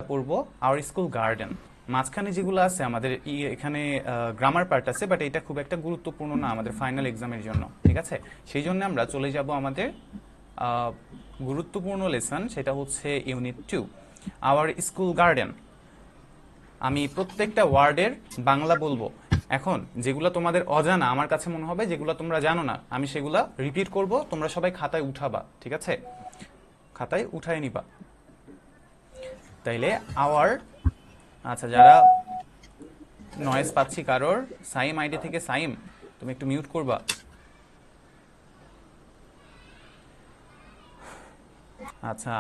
পড়বো our school garden. মাঝখানে যেগুলো আছে আমাদের এখানে গ্রামার পার্ট আছে, বাট এটা খুব একটা গুরুত্বপূর্ণ না আমাদের ফাইনাল এক্সামের জন্য, ঠিক আছে? সেই জন্য আমরা চলে যাব আমাদের আহ, গুরুত্বপূর্ণ লেসন, সেটা হচ্ছে ইউনিট 2 আওয়ার স্কুল গার্ডেন। আমি প্রত্যেকটা ওয়ার্ডের বাংলা বলবো। এখন যেগুলো তোমাদের অজানা আমার কাছে মনে হবে, যেগুলো তোমরা জানো না, আমি সেগুলো রিপিট করব, তোমরা সবাই খাতায় উঠাবা, ঠিক আছে? খাতায় উঠায় নিবা। তাইলে আওয়ার, আচ্ছা যারা নয়েজ পাচ্ছি কারোর, সাইম আইডি থেকে সাইম, তুমি একটু মিউট করবা। আচ্ছা,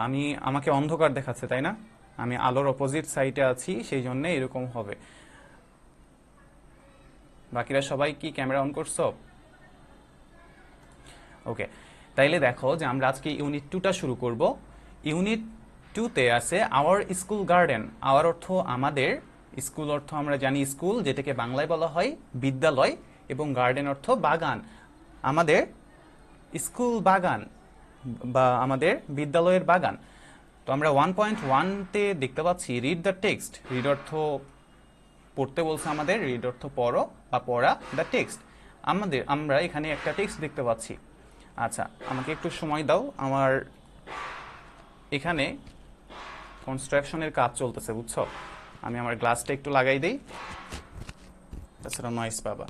আমাকে অন্ধকার দেখাচ্ছে তাই না? আমি আলোর অপোজিট সাইডে আছি, সেই জন্য এরকম হবে। বাকিরা সবাই কি ক্যামেরা অন করছো? ওকে, তাইলে দেখো যে আমরা আজকে ইউনিট 2টা শুরু করব। ইউনিট 2তে আছে আওয়ার স্কুল গার্ডেন। আওয়ার অর্থ আমাদের, স্কুল অর্থ আমরা জানি স্কুল, যেটাকে বাংলায় বলা হয় বিদ্যালয়, এবং গার্ডেন অর্থ বাগান। আমাদের স্কুল বাগান বা আমাদের বিদ্যালয়ের বাগান। তো আমরা 1.1-তে দেখতে পাচ্ছি রিড দ্য টেক্সট। রিড অর্থ পড়তে বলছে আমাদের, রিড অর্থ পড়ো বা পড়া, দ্য টেক্সট। আমরা এখানে একটা টেক্সট দেখতে পাচ্ছি। আচ্ছা, আমাকে একটু সময় দাও, আমার এখানে কনস্ট্রাকশনের কাজ চলতেছে, বুঝছো? আমি আমার গ্লাসটা একটু লাগাই দেই, তাছাড়া নয়েজ পাবা।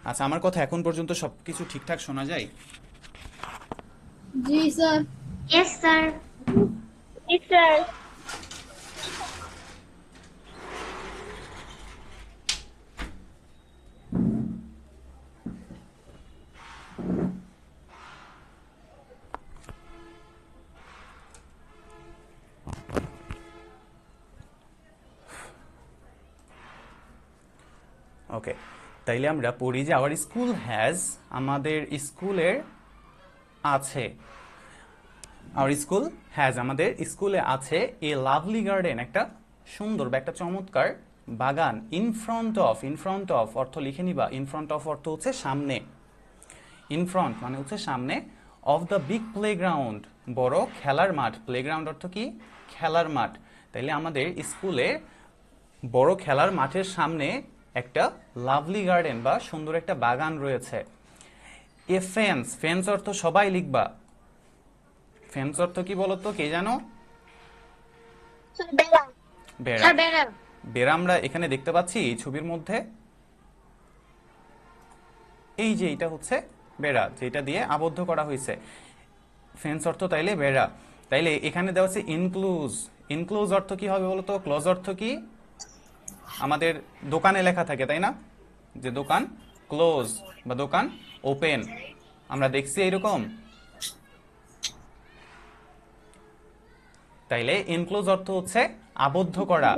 আচ্ছা, আমার কথা এখন পর্যন্ত সব কিছু ঠিকঠাক শোনা যায়? जी sir. Yes, sir. Yes, sir. Okay, তাইলে আমরা পড়ি যে আওয়ার স্কুল হ্যাজ, আমাদের স্কুলের আছে। আওয়ার স্কুল হ্যাজ, আমাদের স্কুলে আছে এ লাভলি গার্ডেন, একটা সুন্দর বা একটা চমৎকার বাগান। ইন ফ্রন্ট অফ অর্থ লিখে নিবা। ইন ফ্রন্ট অফ অর্থ হচ্ছে সামনে। ইন ফ্রন্ট মানে হচ্ছে সামনে। অফ দ্য বিগ প্লেগ্রাউন্ড, বড় খেলার মাঠ। প্লেগ্রাউন্ড অর্থ কি? খেলার মাঠ। তাইলে আমাদের স্কুলে বড় খেলার মাঠের সামনে একটা লাভলি গার্ডেন বা সুন্দর একটা বাগান রয়েছে। এ ফেন্স অর্থ সবাই লিখবা। ফেন্স অর্থ কি বলতো, কে জানো? Sir, Bella. বেড়া। Sir, Bella. বেড়া আমরা এখানে দেখতে পাচ্ছি এই ছবির মধ্যে। এই যে এটা হচ্ছে বেড়া, যেটা দিয়ে আবদ্ধ করা হয়েছে। ফেন্স অর্থ তাইলে বেড়া। তাইলে এখানে দেওয়া আছে ইনক্লুজ। ইনক্লুজ অর্থ কি হবে বলতো? ক্লোজ অর্থ কি? আমাদের দোকানে লেখা থাকে তাই না, যে দোকান ক্লোজ বা দোকান ওপেন, আমরা দেখছি এইরকম। তাইলে ইনক্লোজ অর্থ হচ্ছে আবদ্ধ করা।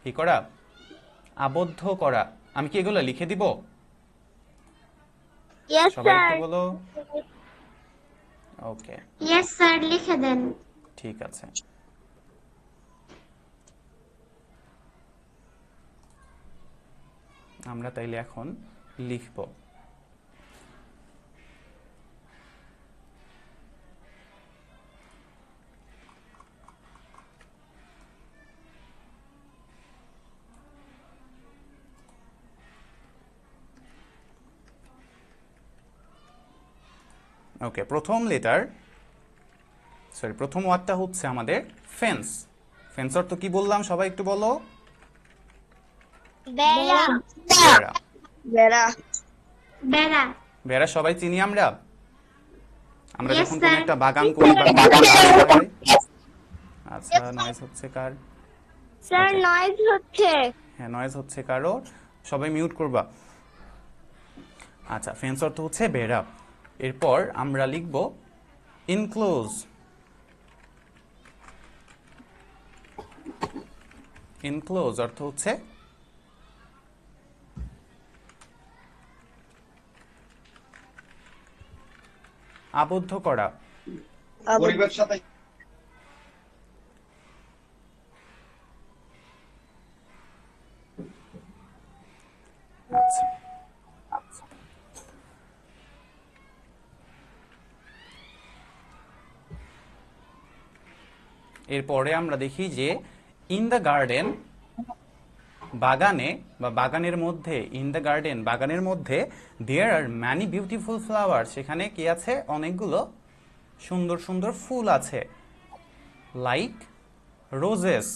কি করা? আবদ্ধ করা। আমি কি এগুলো লিখে দিব? Yes, সবাই একটু sir. বলো। ওকে, Yes, sir. লিখে দেন। ঠিক আছে। আমরা তাইলে এখন লিখব। ওকে, প্রথম ওয়ার্ডটা হচ্ছে আমাদের ফেন্স। ফেন্স অর্থ কি বললাম, সবাই একটু বলো। বেড়া। বেড়া। বেড়া। বেড়া। বেড়া সবাই চিনি আমরা। আমরা Yes, যখন কোনো sir. একটা বাগান করি বা কোনো একটা গাছ লাগাই। আচ্ছা, নয়েজ হচ্ছে কার? স্যার ওকে, নয়েজ হচ্ছে। হ্যাঁ নয়েজ হচ্ছে কারো, সবাই মিউট করবা। আচ্ছা, ফেন্স অর্থ হচ্ছে বেড়া। এরপর আমরা লিখব ইনক্লোজ। ইনক্লোজ অর্থ হচ্ছে আবদ্ধ করা। পরিবেশ সাথে আচ্ছা, এরপরে আমরা দেখি যে ইন দ্য গার্ডেন, বাগানে বা বাগানের মধ্যে, ইন দ্য গার্ডেন বাগানের মধ্যে, দেয়ার আর ম্যানি বিউটিফুল ফ্লাওয়ার, সেখানে কি আছে, অনেকগুলো সুন্দর সুন্দর ফুল আছে। লাইক রোজেস,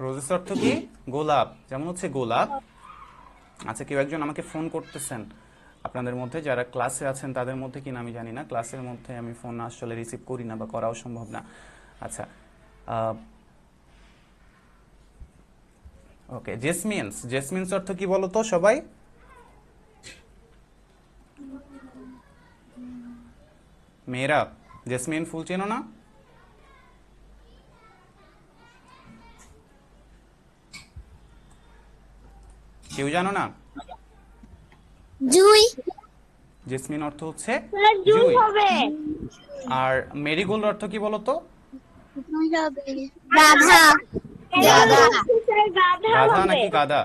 রোজেস অর্থ কি, গোলাপ, যেমন হচ্ছে গোলাপ। আচ্ছা, কেউ একজন আমাকে ফোন করতেছেন আপনাদের মধ্যে যারা ক্লাসে আছেন, তাদের মধ্যে কিনা আমি জানি না, ক্লাসের মধ্যে আমি ফোন আসলে রিসিভ করি না বা করাও সম্ভব না। আচ্ছা, ওকে, জেসমিনস, জেসমিনস অর্থ কি বলো তো সবাই? মেয়েরা জেসমিন ফুল চেনো না? কেউ জানো না? জুই। জেসমিন অর্থ হচ্ছে স্যার জুই জুই। হবে। আর মেরিগোল্ড অর্থ কি বলো তো? জুই হবে। গাধা। গাধা। স্যার গাধা গাধা হবে। নাকি গাদা?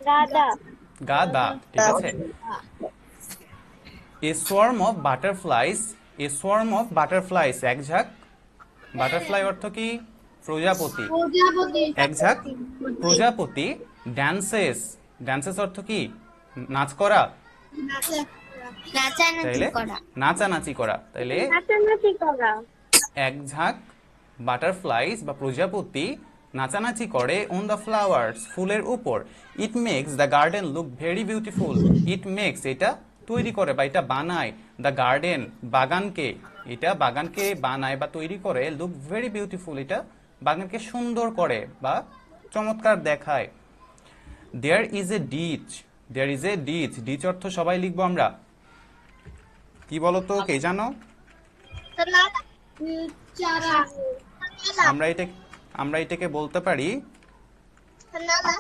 গাধা। গাদা, ঠিক আছে। A swarm of butterflies, a swarm of butterflies, এক ঝাঁক বাটারফ্লাই অর্থ কি, প্রজাপতি, প্রজাপতি। এক ঝাঁক প্রজাপতি। ড্যান্সেস, ড্যান্সেস অর্থ কি, নাচ করা, নাচানাচি তাইলে করা। নাচানাচি করা, তাইলে নাচানাচি করা। এক ঝাঁক বাটারফ্লাইস বা প্রজাপতি নাচানাচি করে অন দ্য ফ্লাওয়ার্স, ফুলের উপর। It makes the garden look very beautiful, it makes এটা তৈরি করে বা এটা বানায়, দ্য গার্ডেন বাগানকে, এটা বাগানকে বানায় বা তৈরি করে, লুক ভেরি বিউটিফুল এটা বাগানকে সুন্দর করে বা চমৎকার দেখায়। There is a ditch, there is a ditch, ditch অর্থ সবাই লিখবো আমরা, কি বলতো, কে জানো? চারা। আমরা এটাকে বলতে পারি, নালা।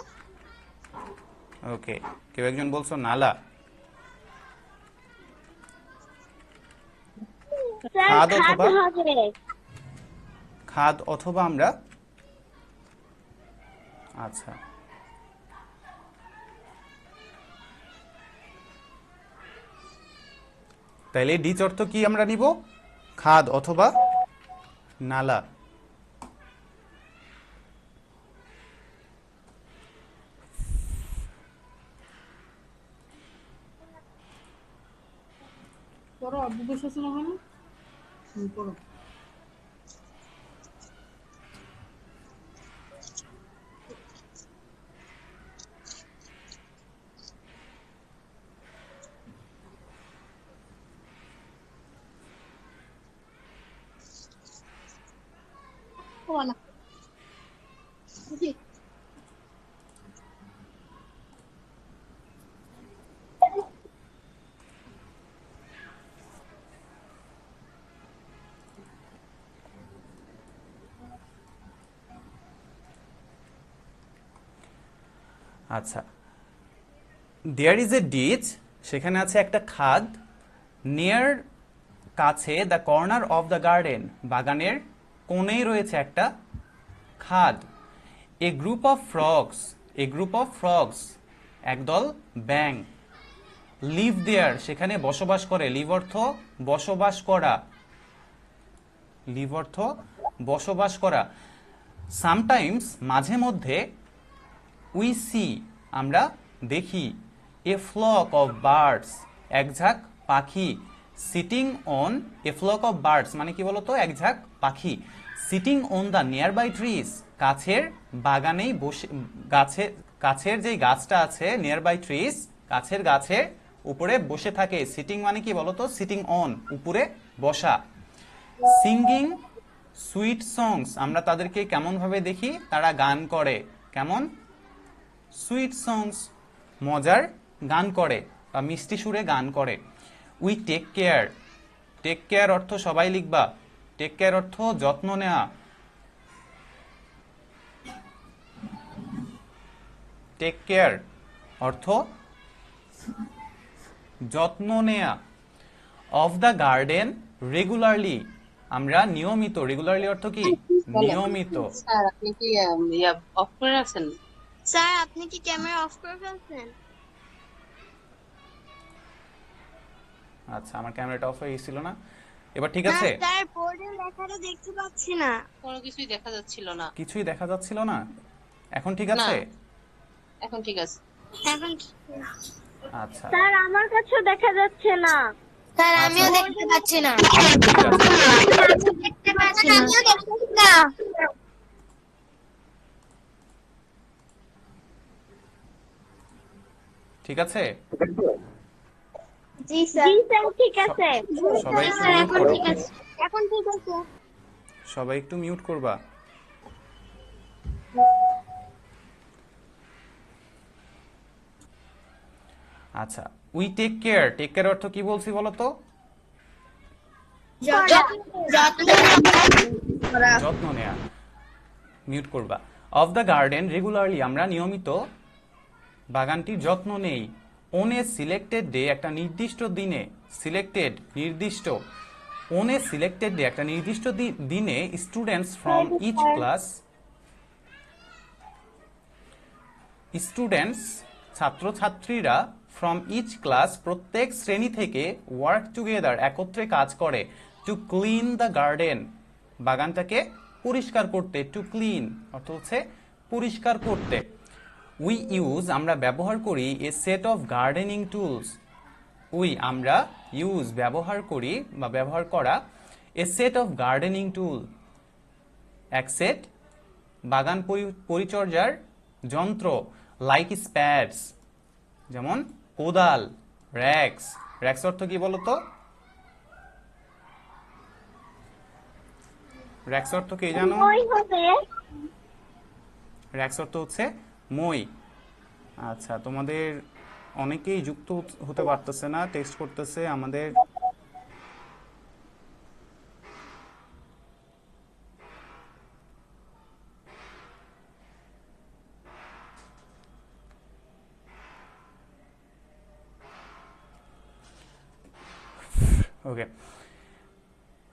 ওকে, কেউ একজন বলছো নালা। স্যার খাদ খাদ অথবা হবে। খাদ অথবা আমরা, আচ্ছা, তাইলে ডিচ অর্থ কি আমরা নিব, খাদ অথবা নালা। পড়ো বুকের শাসন ওখানে পড়ো। বলা আচ্ছা, দেয়ার ইজ এ ডিচ, সেখানে আছে একটা খাদ, নিয়ার কাছে, the corner of the garden, বাগানের কোণেই রয়েছে একটা খাদ। A group of frogs, a group of frogs, একদল ব্যাং, লিভ দেয়ার, সেখানে বসবাস করে, লিভ অর্থ বসবাস করা, লিভ অর্থ বসবাস করা। সামটাইমস মাঝে মধ্যে, উই সি আমরা দেখি, এ ফ্লক অফ বার্ডস এক ঝাঁক পাখি, sitting on, a flock of birds মানে কি বলতো, এক ঝাঁক পাখি, sitting on the nearby trees, কাছের বাগানেই বসে, কাছের যেই গাছটা আছে, নিয়ার বাই ট্রিজ কাছের গাছের উপরে বসে থাকে। সিটিং মানে কি বলতো, সিটিং অন উপরে বসা। সিঙ্গিং সুইট সংস আমরা তাদেরকে কেমন ভাবে দেখি, তারা গান করে, কেমন, সুইট সংস মজার গান করে বা মিষ্টি সুরে গান করে। We take care, take care অর্থ সবাই লিখবা, টেক কেয়ার অর্থ যত্ন নেওয়া, টেক কেয়ার অর্থ যত্ন নেয়া। অফ দ্য গার্ডেন রেগুলারলি আমরা নিয়মিত, রেগুলারলি অর্থ কি, নিয়মিত। স্যার আপনি কি অফ করে রাখছেন? স্যার আপনি কি ক্যামেরা অফ করে ফেলছেন? আচ্ছা, আমার ক্যামেরাটা অফ হয়ে গেছিল না। এবার ঠিক না আছে? স্যার, বোর্ডে লেখাটা দেখতে পাচ্ছি না। কোনো কিছুই দেখা যাচ্ছিল না। কিছুই দেখা যাচ্ছিল না? এখন ঠিক না। আছে? এখন ঠিক আছে। এখন আচ্ছা স্যার আমার কাছেও দেখা যাচ্ছে না। স্যার আচ্ছা আমিও দেখতে পাচ্ছি না। ঠিক আছে দেখতে পাচ্ছি না। আমিও দেখতে পাচ্ছি না। ঠিক আছে জি স্যার। জি স্যার, ঠিক আছে। সবাই একটু স্যার মিউট এখন করো, ঠিক আছে। এখন ঠিক আছে। সবাই একটু মিউট করবা। আচ্ছা, we take care, take care অর্থ কি বলছি বলো তো? যত্ন নেয়া। মিউট করবা। অফ দ্য গার্ডেন রেগুলারলি, আমরা নিয়মিত বাগানটির যত্ন নেই। অন এ সিলেক্টেড ডে, একটা নির্দিষ্ট দিনে, সিলেক্টেড নির্দিষ্ট, অন এ সিলেক্টেড ডে একটা নির্দিষ্ট দিনে students from each class, students ছাত্রছাত্রীরা ফ্রম ইচ ক্লাস প্রত্যেক শ্রেণী থেকে ওয়ার্ক টুগেদার একত্রে কাজ করে টু ক্লিন দ্য গার্ডেন বাগানটাকে পরিষ্কার করতে। টু ক্লিন অর্থ হচ্ছে পরিষ্কার করতে। উই ইউজ আমরা ব্যবহার করি a set of gardening tools, we আমরা ইউজ ব্যবহার করি বা ব্যবহার করা a set of gardening tool এক সেট বাগান পরিচর্যার যন্ত্র, লাইক স্প্যাডস যেমন কোদাল, র্যাক্স। র্যাক্স অর্থ কি বলতো? র্যাক্স অর্থ কি জানো? র্যাক্স অর্থ হচ্ছে মই। আচ্ছা, তোমাদের অনেকেই যুক্ত হতে পারতেছে না, টেক্সট করতেছে আমাদের। ওকে,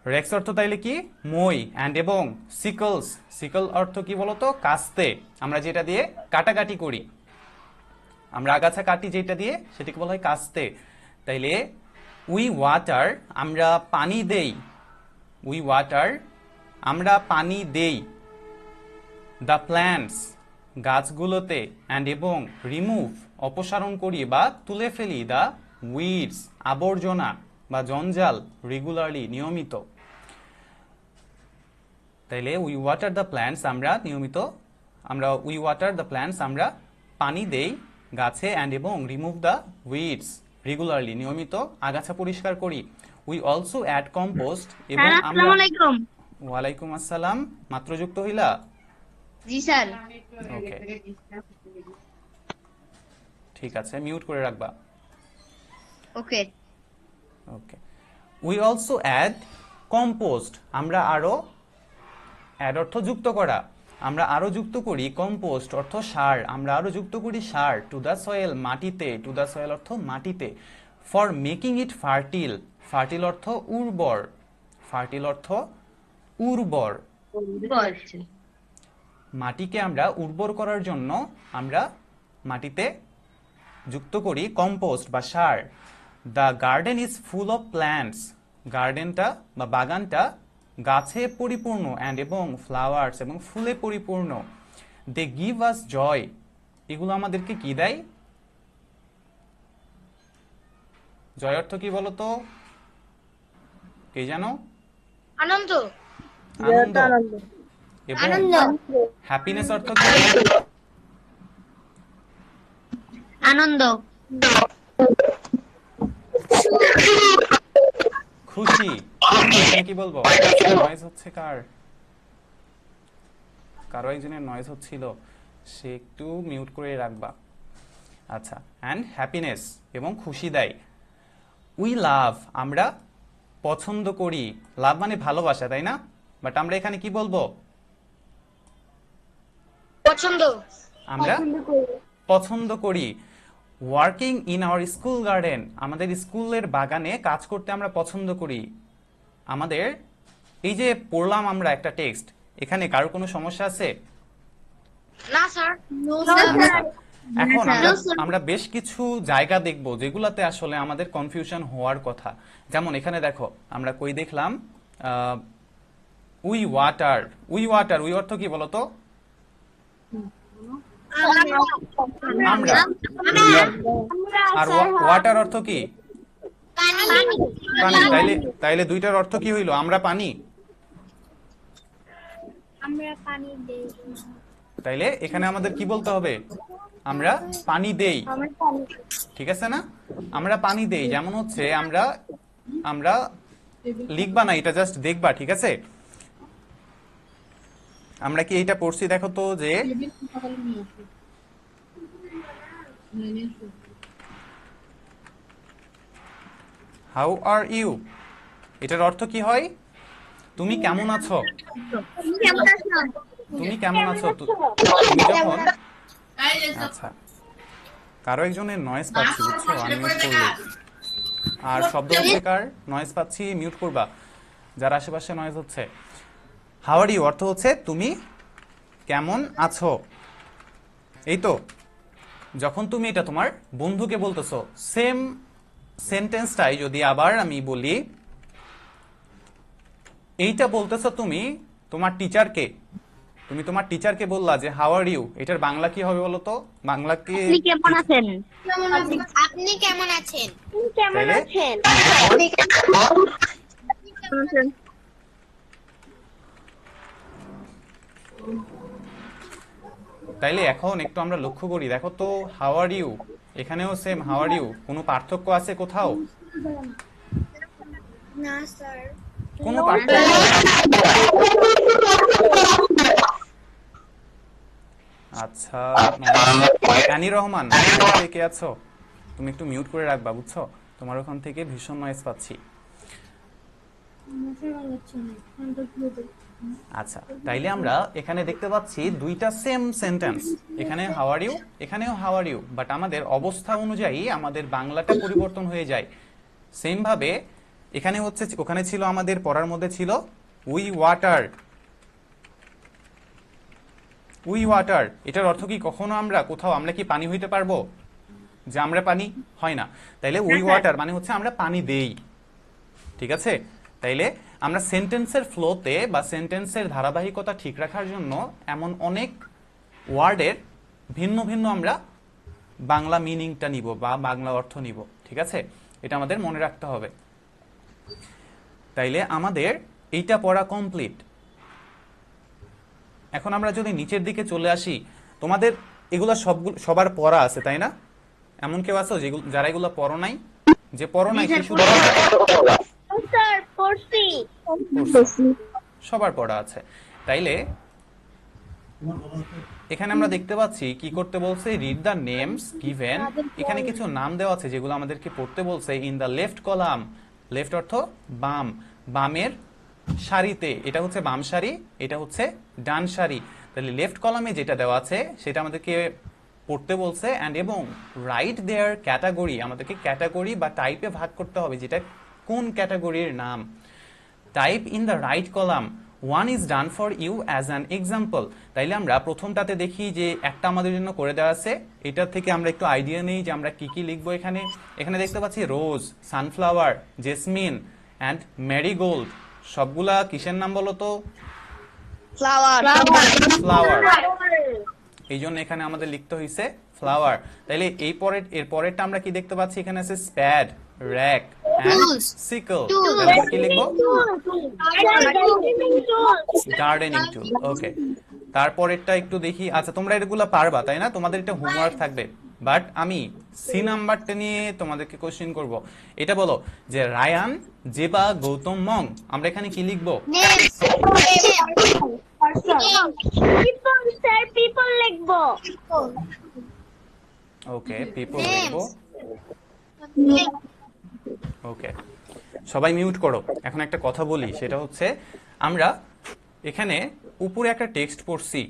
রেক্স অর্থ তাইলে কি? মই। অ্যান্ড এবং সিকলস, সিকল অর্থ কি বলতো? কাস্তে, আমরা যেটা দিয়ে কাটাকাটি করি, আমরা আগাছা কাটি যেটা দিয়ে, সেটাকে বলা হয় কাস্তে। তাইলে উই ওয়াটার আমরা পানি দেই, উই ওয়াটার আমরা পানি দেই দ্য প্ল্যান্টস গাছগুলোতে, অ্যান্ড এবং রিমুভ অপসারণ করি বা তুলে ফেলি দ্য উইডস আবর্জনা বা জঞ্জাল রেগুলারলি নিয়মিত। তাইলে উই ওয়াটার দ্য প্ল্যান্টস আমরা নিয়মিত, আমরা উই ওয়াটার দ্য প্ল্যান্টস আমরা পানি দেই গাছে, অ্যান্ড এবং রিমুভ দ্য উইডস রেগুলারলি নিয়মিত আগাছা পরিষ্কার করি। উই অলসো অ্যাড কম্পোস্ট এবং আমরা, ওয়ালাইকুম আসসালাম, মাত্র যুক্ত হইলা? জি স্যার। ওকে ঠিক আছে, মিউট করে রাখবা। ওকে। ওকে, উই অলসো অ্যাড কম্পোস্ট আমরা আরো, অ্যাড অর্থ যুক্ত করা, আমরা আরো যুক্ত করি কম্পোস্ট অর্থ সার, আমরা আরো যুক্ত করি সার টু দ্য সয়েল মাটিতে, টু দ্য সয়েল অর্থ মাটিতে, for making it fertile, fertile অর্থ উর্বর, ফার্টিল অর্থ উর্বর, মাটিকে আমরা উর্বর করার জন্য আমরা মাটিতে যুক্ত করি কম্পোস্ট বা সার। The garden is full of plants, গার্ডেনটা বা বাগানটা গাছে পরিপূর্ণ, অ্যান্ড এবং ফ্লাওয়ার্স এবং ফুলে পরিপূর্ণ। দে গিভ আস জয়, এগুলো আমাদেরকে কি দেয়? জয় অর্থ কি বলতো? কে জানো? আনন্দ। আনন্দ। এবং হ্যাপিনেস অর্থ কি? আনন্দ। খুশি। এখানে কি বলবো? নয়েজ হচ্ছে কার? কারো একজনের নয়েজ হচ্ছিল, সে একটু মিউট করে রাখবা। আচ্ছা, অ্যান্ড হ্যাপিনেস এবং খুশি দেয়। উই লাভ আমরা পছন্দ করি, লাভ মানে ভালোবাসা, তাই না? বাট আমরা এখানে কি বলবো? পছন্দ। আমরা পছন্দ করি। Working in our school garden আমাদের স্কুলের বাগানে কাজ করতে আমরা পছন্দ করি। আমাদের এই যে পড়লাম আমরা একটা টেক্সট, এখানে কারো কোনো সমস্যা আছে? না স্যার। নো আচ্ছা, স্যার। এখন স্যার। আমরা No, sir. আমরা বেশ কিছু জায়গা দেখব যেগুলাতে আসলে আমাদের কনফিউশন হওয়ার কথা। যেমন এখানে দেখো আমরা কই দেখলাম উই ওয়াটার। উই অর্থ কি বলতো? আমরা। আর ওয়াটার অর্থ কি? পানি। তাইলে তাইলে দুইটার অর্থ কি হইলো? আমরা পানি। আমরা পানি দেই। তাইলে এখানে আমাদের কি বলতে হবে? আমরা পানি দেই। আমরা পানি ঠিক আছে না? আমরা পানি দেই। যেমন হচ্ছে আমরা আমরা লিখবা না, এটা জাস্ট দেখবা, ঠিক আছে? আমরা কি এটা পড়ছি দেখো তো যে হাউ আর ইউ, এটার অর্থ কি হয়? তুমি কেমন আছো? তুমি কেমন আছো? তুমি যখন আচ্ছা, কারো একজনের নয়েজ পাচ্ছি, বুঝছো? আনমিউট করলে। আর শব্দ হচ্ছে কার নয়েজ পাচ্ছি, মিউট করবা যার আশেপাশে নয়েজ হচ্ছে। হাউ আর ইউ অর্থ হচ্ছে তুমি কেমন আছো, এই তো। যখন তুমি এটা তোমার বন্ধুকে বলতেছো, সেম সেন্টেন্সটাই যদি আবার আমি বলি, এইটা বলতেছো তুমি তোমার টিচারকে, তুমি তোমার টিচারকে বললা যে হাউ আর ইউ, এটার বাংলা কি হবে বলো তো? বাংলা কি? আপনি কেমন আছেন? আপনি কেমন আছেন? তাইলে তাইলে এখন একটু আমরা লক্ষ্য করি, দেখো তো হাউ আর ইউ, এখানেও সেম হাউ আর ইউ, কোনো পার্থক্য আছে কোথাও? না স্যার। কোনো পার্থক্য নেই। আচ্ছা, অ্যানি রহমান, তুমি কে আছো? তুমি একটু মিউট করে রাখবা, বুঝছো? তোমার ওখান থেকে ভীষণ নয়েজ পাচ্ছি। আচ্ছা, তাইলে আমরা এখানে দেখতে পাচ্ছি দুইটা সেম সেন্টেন্স, এখানে হাউ আর ইউ, এখানেও হাউ আর ইউ, বাট আমাদের অবস্থা অনুযায়ী আমাদের বাংলাটা পরিবর্তন হয়ে যায়। সেম ভাবে এখানে হচ্ছে, ওখানে ছিল আমাদের পড়ার মধ্যে ছিল উই ওয়াটার। উই ওয়াটার, এটার অর্থ কি কখনো আমরা কোথাও আমরা কি পানি হইতে পারবো যে আমরা পানি? হয় না। তাইলে উই ওয়াটার মানে হচ্ছে আমরা পানি দেই, ঠিক আছে? তাইলে আমরা সেন্টেন্সের ফ্লোতে বা সেন্টেন্সের ধারাবাহিকতা ঠিক রাখার জন্য এমন অনেক ওয়ার্ডের ভিন্ন ভিন্ন আমরা বাংলা মিনিংটা নিব বা বাংলা অর্থ নিব, ঠিক আছে? এটা আমাদের মনে রাখতে হবে। তাইলে আমাদের এইটা পড়া কমপ্লিট। এখন আমরা যদি নিচের দিকে চলে আসি, তোমাদের এগুলা সবার পড়া আছে তাই না? এমন কেউ আছো যারা এগুলা পড়ো নাই? যে পড়ো নাই সে শুধু স্যার পড়ছি। সবার পড়া আছে। তাইলে এখানে আমরা দেখতে পাচ্ছি কি করতে বলছে, রিড দ্য নেমস গিভেন। এখানে কিছু নাম দেওয়া আছে যেগুলো আমাদেরকে পড়তে বলছে in the left column. Left অর্থ বাম, বামের সারিতে। এটা হচ্ছে বাম সারি, এটা হচ্ছে ডান সারি। তাহলে লেফট কলামে যেটা দেওয়া আছে সেটা আমাদেরকে পড়তে বলছে, অ্যান্ড এবং রাইট দেয়ার ক্যাটাগরি, আমাদেরকে ক্যাটাগরি বা টাইপে ভাগ করতে হবে, যেটা কোন ক্যাটাগরির নাম। Type in the right column, one is done for you as an example. তাইলে আমরা প্রথমটাতে দেখি যে একটা আমাদের জন্য করে দেওয়া আছে, এটা থেকে আমরা একটু আইডিয়া নেই যে আমরা কি কি লিখবো। এখানে এখানে দেখতে পাচ্ছি রোজ, সানফ্লাওয়ার, জেসমিন অ্যান্ড ম্যারিগোল্ড। সবগুলা কিসের নাম বলো তো? ফ্লাওয়ার। ফ্লাওয়ার। এই জন্য এখানে আমাদের লিখতে হয়েছে ফ্লাওয়ার। তাইলে এর পরেরটা আমরা কি দেখতে পাচ্ছি? এখানে আছে স্প্যাড, র্যাক এন্ড সিকল। তাহলে আমরা কি লিখবো? গার্ডেনিং টুল। ওকে, তারপরেরটা একটু দেখি। আচ্ছা, তোমরা এগুলো পারবা তাই না? তোমাদের এটা হোমওয়ার্ক থাকবে, বাট আমি সি নাম্বারটা নিয়ে তোমাদেরকে কোশ্চেন করব। এটা বলো যে রায়ান, জেবা, গৌতম, মং। আমরা এখানে কি লিখবো? পিপল লিখবো। ওকে, পিপল লিখবো। ওকে, সবাই মিউট করো। এখন একটা কথা বলি, সেটা হচ্ছে আমরা এখানে উপরে একটা টেক্সট পড়ছি।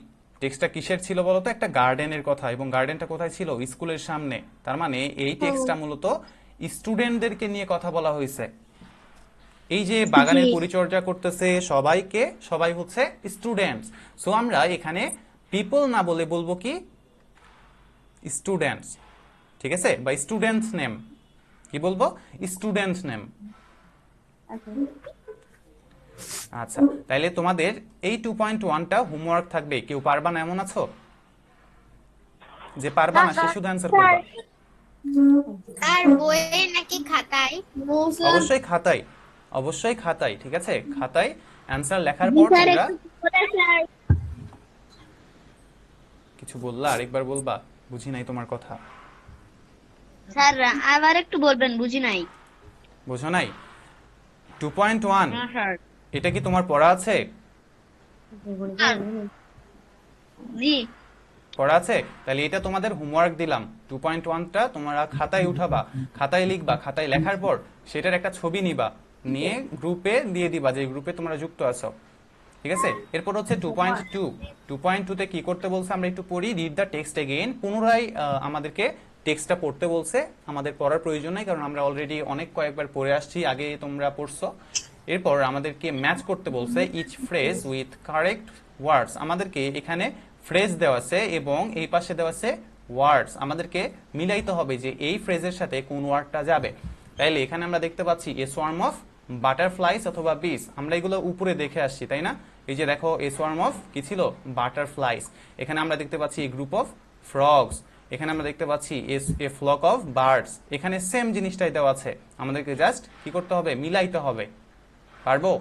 টেক্সটটা কিসের ছিল বলতো? একটা গার্ডেনের কথা, এবং গার্ডেনটা কোথায় ছিল? স্কুলের সামনে। তার মানে এই টেক্সটটা মূলত স্টুডেন্টদেরকে নিয়ে কথা বলা হয়েছে। এই যে বাগানের পরিচর্যা করতেছে সবাই হচ্ছে স্টুডেন্টস। সো আমরা এখানে পিপল না বলে বলবো কি? স্টুডেন্টস, ঠিক আছে, বা স্টুডেন্টস নেম, কি বলবো, স্টুডেন্ট নেম। আচ্ছা, তাইলে তোমাদের এই 2.1টা হোমওয়ার্ক থাকবে। কেউ পারবা না এমন আছো যে পারবা না, সে শুধু অ্যান্সার করবা? আর বইয়ে নাকি খাতায়? অবশ্যই খাতায়, অবশ্যই খাতায়, ঠিক আছে, খাতায় অ্যান্সার লেখার পর তোমরা কিছু বললা, আরেকবার বলবা, বুঝি নাই তোমার কথা। স্যার আবার একটু বলবেন, বুঝি নাই। বুঝো নাই? 2.1 না স্যার। এটা কি তোমার পড়া আছে? জি পড়া আছে? তাহলে এটা তোমাদের হোমওয়ার্ক দিলাম। 2.1টা তোমরা খাতায় উঠাবা, খাতায় লিখবা, খাতায় লেখার পর সেটার একটা ছবি নিবা, নিয়ে গ্রুপে দিয়ে দিবা যে গ্রুপে তোমরা যুক্ত আছো, ঠিক আছে। এরপর হচ্ছে 2.2। 2.2তে কি করতে বলছে আমরা একটু পড়ি। Read the text again. পুনরায় আমাদেরকে টেক্সটটা পড়তে বলছে। আমাদের পড়ার প্রয়োজন নেই, কারণ আমরা অলরেডি অনেক কয়েকবার পড়ে আসছি, আগে তোমরা পড়ছো। এরপর আমাদেরকে ম্যাচ করতে বলছে each phrase with correct words. আমাদেরকে এখানে ফ্রেজ দেওয়া আছে এবং এই পাশে দেওয়া আছে ওয়ার্ডস। আমাদেরকে মিলাইতে হবে যে এই ফ্রেজের সাথে কোন ওয়ার্ডটা যাবে। তাইলে এখানে আমরা দেখতে পাচ্ছি এ সোয়ার্ম অফ বাটারফ্লাইস অথবা বিস। আমরা এগুলো উপরে দেখে আসছি, তাই না? এই যে দেখো, এ সোয়ার্ম অফ কি ছিল, বাটারফ্লাইস। এখানে আমরা দেখতে পাচ্ছি এ গ্রুপ অফ ফ্রগস। এখানে আমরা দেখতে পাচ্ছি এ ফ্লক অফ বার্ডস। এখানে সেম জিনিসটাই দেওয়া আছে, আমাদেরকে জাস্ট কি করতে হবে, মিলাইতে হবে। পারবো?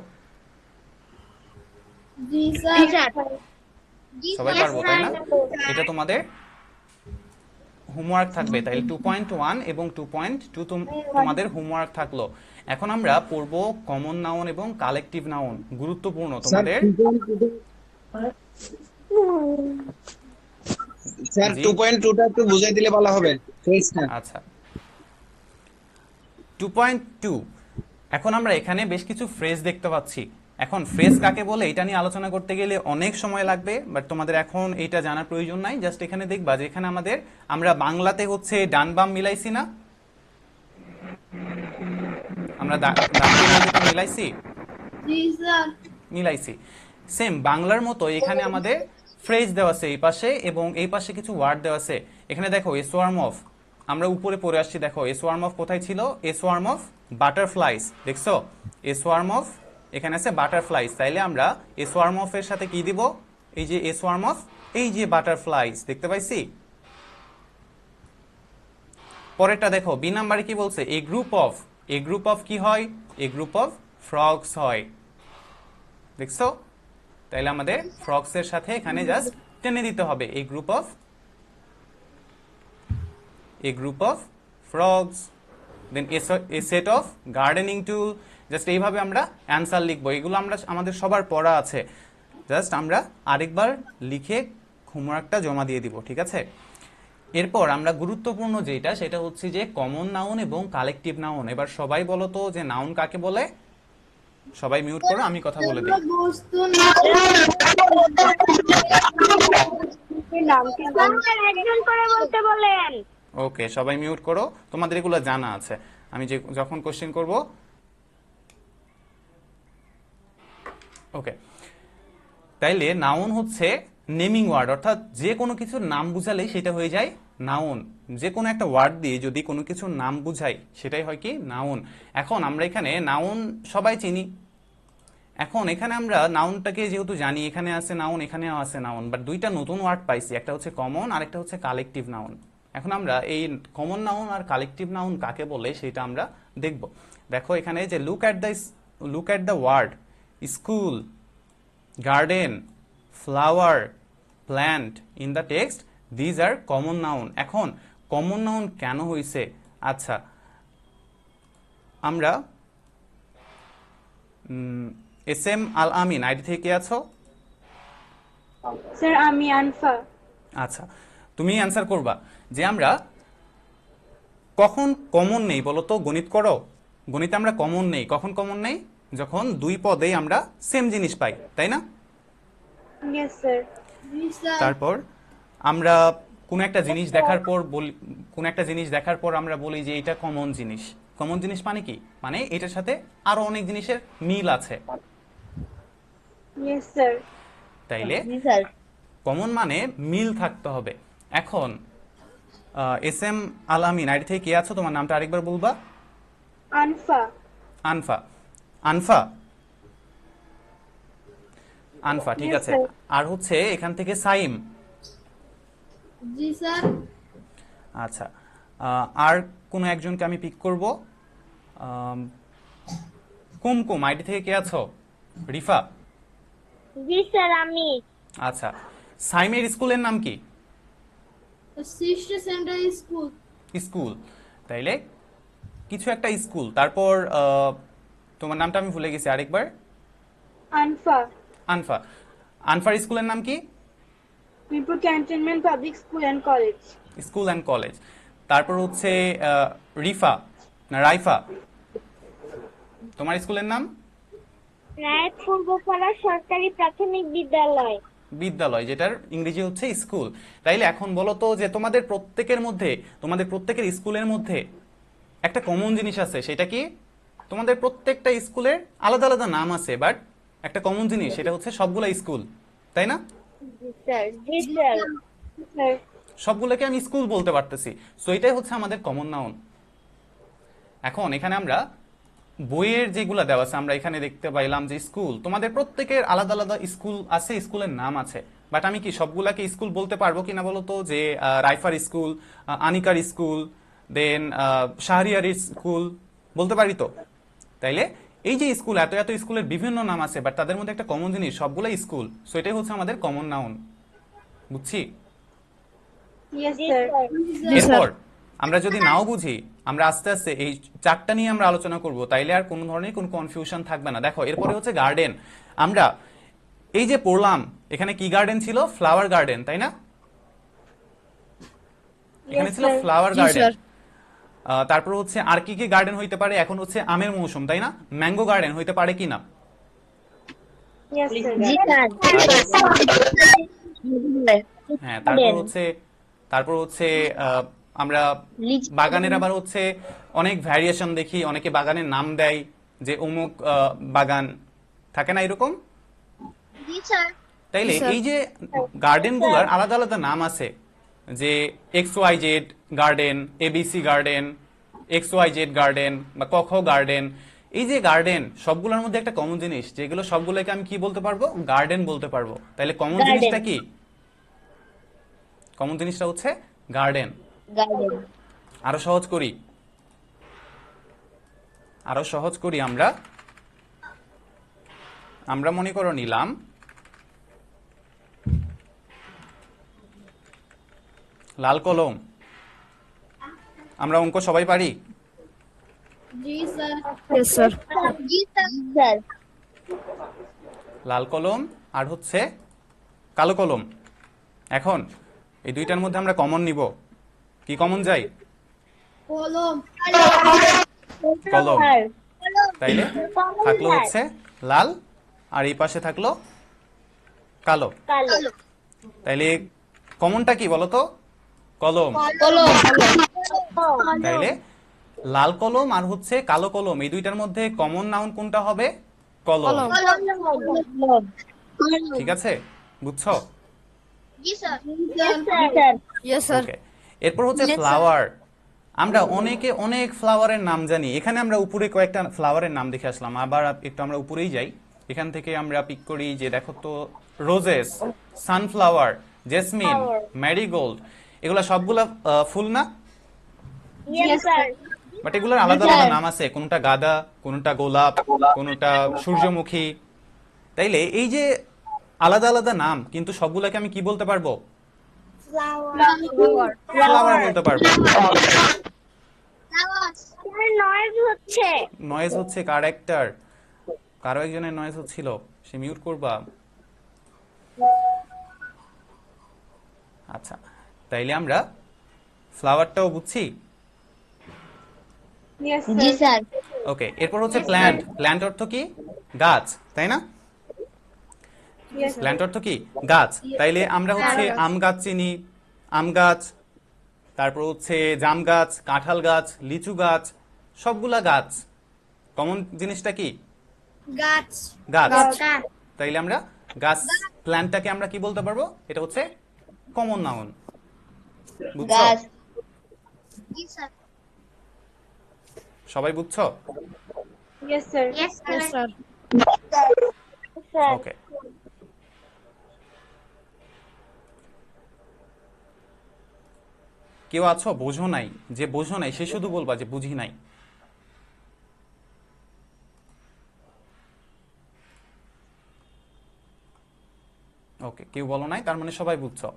সবাই পারবো, তাই না? এটা তোমাদের হোমওয়ার্ক থাকবে। তাই 2.1 এবং 2.2 তোমাদের হোমওয়ার্ক থাকলো। এখন আমরা পড়বো কমন নাউন এবং কালেকটিভ নাউন, গুরুত্বপূর্ণ তোমাদের। স্যার জি। 2.2টা একটু বুঝাই দিলে ভালো হবে। আচ্ছা, 2.2। এখন আমরা এখানে বেশ কিছু ফ্রেজ দেখতে পাচ্ছি। এখন ফ্রেজ কাকে বলে এটা নিয়ে আলোচনা করতে গেলে অনেক সময় লাগবে, বাট তোমাদের এখন এটা জানার প্রয়োজন নাই। জাস্ট এখানে দেখবা যে এখানে আমরা বাংলাতে হচ্ছে ডান বাম মিলাইছি না, আমরা ডান বাম মিলাইছি, মিলাইছি। সেম বাংলার মতো এখানে আমাদের ফ্রেজ দেওয়া আছে এই পাশে, এবং এই পাশে কিছু ওয়ার্ড দেওয়া আছে। এখানে দেখো এ সোয়ার্ম অফ, আমরা উপরে পড়ে আসছি, দেখো এ সোয়ার্ম অফ কোথায় ছিল, এ সোয়ার্ম অফ বাটারফ্লাইস। দেখছো, এ সোয়ার্ম অফ এখানে আছে বাটারফ্লাইস। তাইলে আমরা এ সোয়ার্ম অফ এর সাথে কি দিব, এই যে এ সোয়ার্ম অফ, এই যে বাটারফ্লাইস, দেখতে পাইছি। পরেরটা দেখো, বি নাম্বারে কি বলছে, a group of. A group of কি হয়, এ গ্রুপ অফ ফ্রগস হয়। দেখছো, তাইলে আমাদের ফ্রগস এর সাথে এখানে জাস্ট টেনে দিতে হবে, a group of frogs. Then a set of gardening tool. Just এইভাবে আমরা অ্যান্সার লিখবো। এগুলো আমাদের সবার পড়া আছে, জাস্ট আমরা আরেকবার লিখে হোমওয়ার্কটা জমা দিয়ে দিব, ঠিক আছে। এরপর আমরা গুরুত্বপূর্ণ যেটা, সেটা হচ্ছে যে কমন নাউন এবং কালেকটিভ নাউন। এবার সবাই বলো তো যে নাউন কাকে বলে। সবাই মিউট করো, আমি কথা বলে দিই। একজন করে বলতে বলেন। ওকে, সবাই মিউট করো, তোমাদের এগুলো জানা আছে। আমি যখন কোশ্চেন করব, ওকে। তাইলে নাউন হচ্ছে নেমিং ওয়ার্ড, অর্থাৎ যে কোনো কিছুর নাম বুঝালেই সেটা হয়ে যায় নাউন। যে কোনো একটা ওয়ার্ড দিয়ে যদি কোনো কিছুর নাম বুঝাই সেটাই হয় কি, নাউন। এখন আমরা এখানে নাউন সবাই চিনি। এখন এখানে আমরা নাউনটাকে যেহেতু জানি, এখানে আছে নাউন, এখানেও আছে নাউন, বাট দুইটা নতুন ওয়ার্ড পাইছি, একটা হচ্ছে কমন আর একটা হচ্ছে কালেকটিভ নাউন। এখন আমরা এই কমন নাউন আর কালেকটিভ নাউন কাকে বলে সেটা আমরা দেখব। দেখো এখানে যে look at the word school, garden, flower, plant in the text, these are common noun. এখন কমন নাউন কেন হয়েছে? আচ্ছা, আমরা S M Al Amin ID থেকে আছো? স্যার আমি আনফা। আচ্ছা, তুমি অ্যান্সার করবা যে আমরা কখন কমন নেই বলো তো, গণিত করো। গণিতে আমরা কমন নেই, কখন কমন নেই, যখন দুই পদেই আমরা সেম জিনিস পাই, তাই না? Yes sir. তারপর আমরা কোন একটা জিনিস দেখার পর আমরা বলি যে এটা কমন জিনিস। কমন জিনিস মানে কি, মানে এটার সাথে আরো অনেক জিনিসের মিল আছে। Yes sir. তাইলে জি স্যার। কমন মানে মিল থাকতে হবে। এখন S M Al Amin ID থেকে কে আছো, তোমার নামটা আরেকবার বলবা? আনফা। আনফা। আনফা। আনফা, ঠিক Yes, আছে। sir. আর হচ্ছে এখান থেকে সাইম। জি স্যার। আচ্ছা, আর কোনো একজনকে আমি পিক করব। আম, কুমকুম আইডি থেকে কে আছো? রিফা। জি স্যার আমি। আচ্ছা, সাইমের স্কুলের নাম কি? সৃষ্টি সেন্টার স্কুল। স্কুল, তাইলে কিছু একটা স্কুল, তারপর তোমার নামটা আমি ভুলে গেছি আরেকবার। আনফা। আনফা। আনফার স্কুলের নাম কি? Mirpur cantonment public school and college. School and college. তারপর হচ্ছে রিফা না রাইফা, তোমার স্কুলের নাম? রায় পূর্বপাড়া সরকারি প্রাথমিক বিদ্যালয়। বিদ্যালয়, যেটার ইংরেজি হচ্ছে স্কুল। তাইলে এখন বলো তো যে তোমাদের প্রত্যেকের মধ্যে, তোমাদের প্রত্যেকের স্কুলের মধ্যে একটা কমন জিনিস আছে, সেটা কি? তোমাদের প্রত্যেকটা স্কুলের আলাদা আলাদা নাম আছে, বাট একটা কমন জিনিস, সেটা হচ্ছে সবগুলা স্কুল, তাই না? জি স্যার। জি স্যার। স্যার। সবগুলোকে আমি স্কুল বলতে পারতেছি, সো এটাই হচ্ছে আমাদের কমন নাউন। এখন এখানে আমরা বইয়ের যেগুলো দেওয়া আছে, আমরা এখানে দেখতে পাইলাম যে স্কুল, তোমাদের প্রত্যেকের আলাদা আলাদা স্কুল আছে, স্কুলের নাম আছে, বাট আমি কি সবগুলাকে স্কুল বলতে পারবো কিনা বলো তো? যে রাইফার স্কুল, আনিকার স্কুল, দেন শাহরিয়ার স্কুল, বলতে পারি তো? তাইলে এই যে স্কুল, এত এত স্কুলের বিভিন্ন নাম আছে, বাট তাদের মধ্যে একটা কমন জিনিস, সবগুলাই স্কুল, সো এটাই হচ্ছে আমাদের কমন নাউন। বুঝছি? Yes sir. এরপর আমরা যদি নাও বুঝি, আমরা আস্তে আস্তে এই চারটা নিয়ে আমরা আলোচনা করব, তাইলে আর কোনো ধরনের কোনো কনফিউশন থাকবে না। দেখো, এরপরে হচ্ছে গার্ডেন। আমরা এই যে পড়লাম, এখানে কি গার্ডেন ছিল? ফ্লাওয়ার গার্ডেন, তাই না? এখানে ছিল sir. Flower garden. তারপর হচ্ছে আর কি কি গার্ডেন হইতে পারে? এখন হচ্ছে আমের মৌসুম, তাই না? ম্যাঙ্গো গার্ডেন হইতে পারে কি না? Yes sir. জি স্যার। হ্যাঁ, তারপর হচ্ছে আমরা লিচু। বাগানের আবার হচ্ছে অনেক ভ্যারিয়েশন দেখি, অনেকে বাগানের নাম দেয়, যে অমুক বাগান, থাকে না এরকম? জি স্যার। তাইলে এই যে গার্ডেন গুলার আলাদা আলাদা নাম আছে, যে X Y Z garden, A B C garden, X Y Z garden বা কখ গার্ডেন। এই যে গার্ডেন, সবগুলোর মধ্যে একটা কমন জিনিস, যেগুলো সবগুলোকে আমি কি বলতে পারবো? গার্ডেন বলতে পারবো। তাইলে কমন Garden. জিনিসটা কি? কমন জিনিসটা হচ্ছে গার্ডেন। গার্ডেন। আরো সহজ করি, আমরা মনে করো নিলাম লাল কলম। আমরা অঙ্ক সবাই পারি? জি স্যার। Yes sir. জি স্যার। লাল কলম আর হচ্ছে কালো কলম। এখন এই দুইটার মধ্যে আমরা কমন নিব, কি কমন যাই? কলম। কলম। তাইলে থাকলো হচ্ছে লাল, আর এই পাশে থাকলো কালো। কালো। তাইলে কমনটা কি বলতো? কলম। কলম। তাইলে লাল কলম আর হচ্ছে কালো কলম, এই দুইটার মধ্যে কমন নাউন কোনটা হবে? কলম। ঠিক আছে, বুঝছো? জি স্যার। Yes sir. ওকে। এরপর হচ্ছে ফ্লাওয়ার। আমরা অনেকে অনেক ফ্লাওয়ারের নাম জানি। এখানে আমরা উপরে কয়েকটা ফ্লাওয়ারের নাম দেখে আসলাম, আবার একটু আমরা উপরেই যাই। এখান থেকে আমরা পিক করি, যে দেখো তো, রোজেস, সানফ্লাওয়ার, জেসমিন, ম্যারিগোল্ড, এগুলা সবগুলা ফুল না? Yes sir. বাট এগুলোর আলাদা আলাদা নাম আছে, কোনটা গাঁদা, কোনটা গোলাপ, কোনটা সূর্যমুখী। তাইলে এই যে আলাদা আলাদা নাম, কিন্তু সবগুলাকে আমি কি বলতে পারবো? ফ্লাওয়ার বলতে পারবো। নয়েজ হচ্ছে। নয়েজ হচ্ছে কার একটার? কারো একজনের নয়েজ হচ্ছিল, সে মিউট করবা। আচ্ছা, তাইলে আমরা ফ্লাওয়ারটাও বুঝছি। ইয়েস জি স্যার। স্যার। ওকে। এরপর হচ্ছে প্ল্যান্ট। প্ল্যান্ট অর্থ কি? গাছ, তাই না? প্ল্যান্ট অর্থ কি? গাছ। তাইলে আমরা হচ্ছে আম গাছ চিনি, আম গাছ। তারপর হচ্ছে জাম গাছ, কাঁঠাল গাছ, লিচু গাছ, সবগুলা গাছ। কমন জিনিসটা কি? গাছ। গাছ। তাইলে আমরা গাছ, প্ল্যান্টটাকে আমরা কি বলতে পারবো? এটা হচ্ছে কমন নাউন। বুঝছো? গাছ। জি স্যার। সবাই বুঝছো? Yes, sir. Yes, sir. ওকে, কেউ আছো বোঝো নাই? যে বোঝো নাই সে শুধু বলবা যে বুঝি নাই। ওকে, কেউ বলো নাই, তার মানে সবাই বুঝছো।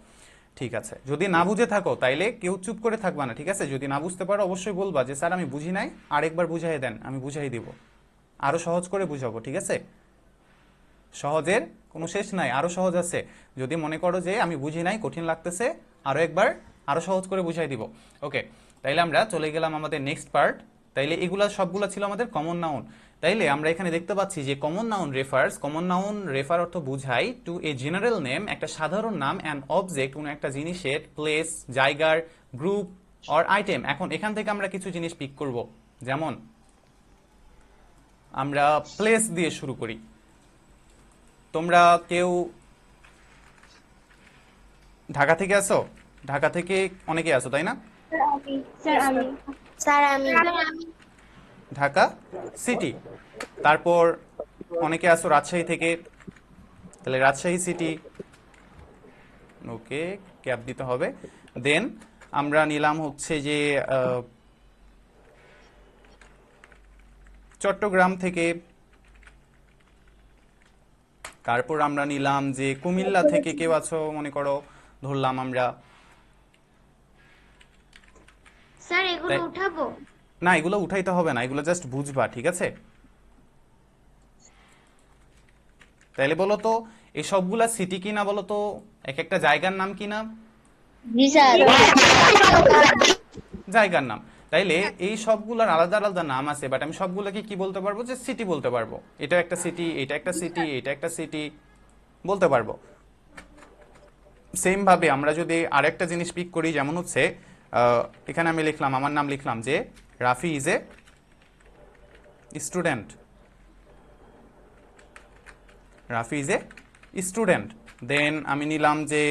ঠিক আছে, যদি না বুঝে থাকো তাইলে কেউ চুপ করে থাকবা না, ঠিক আছে? যদি না বুঝতে পারো অবশ্যই বলবা যে স্যার আমি বুঝি নাই, আরেকবার বুঝাই দেন, আমি বুঝাই দিব, আরো সহজ করে বুঝাবো, ঠিক আছে? সহজের কোনো শেষ নাই, আরো সহজ আছে। যদি মনে করো যে আমি বুঝি নাই, কঠিন লাগতেছে, আরো একবার আরো সহজ করে বুঝাই দিব। ওকে, তাইলে আমরা চলে গেলাম আমাদের নেক্সট পার্ট। তাইলে এগুলা সবগুলা ছিল আমাদের কমন নাউন। তাইলে আমরা এখানে দেখতে পাচ্ছি যে কমন নাউন রেফার অর্থ বুঝায় টু এ জেনারেল নেম, একটা সাধারণ নাম, অ্যান অবজেক্ট কোনো একটা জিনিসের, প্লেস জায়গার, গ্রুপ অর আইটেম। এখন এখান থেকে আমরা কিছু জিনিস পিক করব, যেমন আমরা প্লেস দিয়ে শুরু করি। তোমরা কেউ ঢাকা থেকে আসো? ঢাকা থেকে অনেকে আসো, তাই না? Sir, Ami. স্যার আমি। ঢাকা সিটি। তারপর অনেকে আসো রাজশাহী থেকে, তাহলে রাজশাহী সিটি। ওকে, ক্যাপ দিতে হবে। দেন আমরা নিলাম হচ্ছে যে চট্টগ্রাম থেকে। তারপর আমরা নিলাম যে কুমিল্লা থেকে কেউ আছো মনে করো, ধরলাম আমরা। স্যার এগুলো তাই- উঠাবো? না, এগুলো উঠাইতে হবে না, এগুলো জাস্ট বুঝবা, ঠিক আছে? তাইলে বলো তো এই সবগুলা সিটি কিনা, বলো তো এক একটা জায়গার নাম কিনা? জি স্যার। জায়গার নাম। তাইলে এই সবগুলোর আলাদা আলাদা নাম আছে, বাট আমি সবগুলোকে কি বলতে পারবো? যে সিটি বলতে পারবো। এটা একটা সিটি, এটা একটা সিটি, এটা একটা সিটি বলতে পারবো। সেম ভাবে আমরা যদি আরেকটা জিনিস পিক করি, যেমন হচ্ছে এখানে আমি লিখলাম, আমার নাম লিখলাম যে Rafi is a student. Rafi is a student. Then আমি নিলাম যে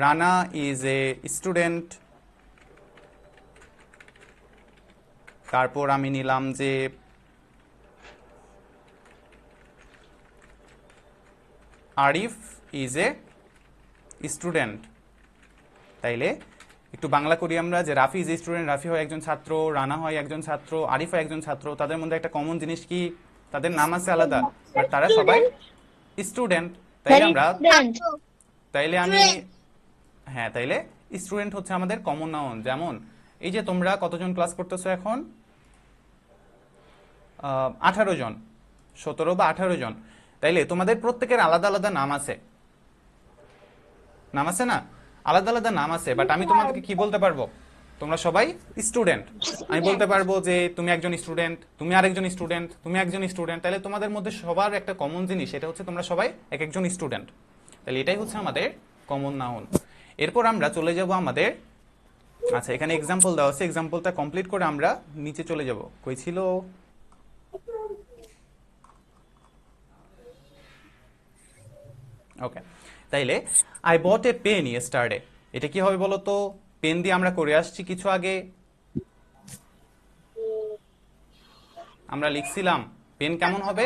রানা ইজ এ স্টুডেন্ট। তারপর আমি নিলাম যে আরিফ ইজ এ স্টুডেন্ট। তাইলে একটু বাংলা করি আমরা, যে Rafi is a student, Rafi হয় একজন ছাত্র, রানা হয় একজন ছাত্র, আরিফ হয় একজন ছাত্র। তাদের মধ্যে একটা কমন জিনিস কি? তাদের নাম আছে আলাদা, বাট তারা সবাই স্টুডেন্ট। তাইলে আমরা তাইলে আমি হ্যাঁ, তাইলে স্টুডেন্ট হচ্ছে আমাদের কমন নাউন। যেমন এই যে তোমরা কতজন ক্লাস করতেছো এখন? 18 জন, 17 বা 18 জন। তাইলে তোমাদের প্রত্যেকের আলাদা আলাদা নাম আছে, নাম আছে না? আলাদা আলাদা নাম আছে, বাট আমি তোমাদেরকে কি বলতে পারবো? তোমরা সবাই স্টুডেন্ট। আমি বলতে পারবো যে তুমি একজন স্টুডেন্ট, তুমি আরেকজন স্টুডেন্ট, তুমি একজন স্টুডেন্ট। তাহলে তোমাদের মধ্যে সবার একটা কমন জিনিস, সেটা হচ্ছে তোমরা সবাই এক একজন স্টুডেন্ট। তাহলে এটাই হচ্ছে আমাদের কমন নাউন। এরপর আমরা চলে যাব আমাদের, আচ্ছা এখানে এক্সাম্পল দেওয়া আছে, এক্সাম্পলটা কমপ্লিট করে আমরা নিচে চলে যাব। কই ছিল? ওকে, তাইলে I bought a pen yesterday, এটা কি হবে বলো তো? পেন দিয়ে আমরা করে আসছি কিছু আগে, আমরা লিখছিলাম পেন কেমন হবে?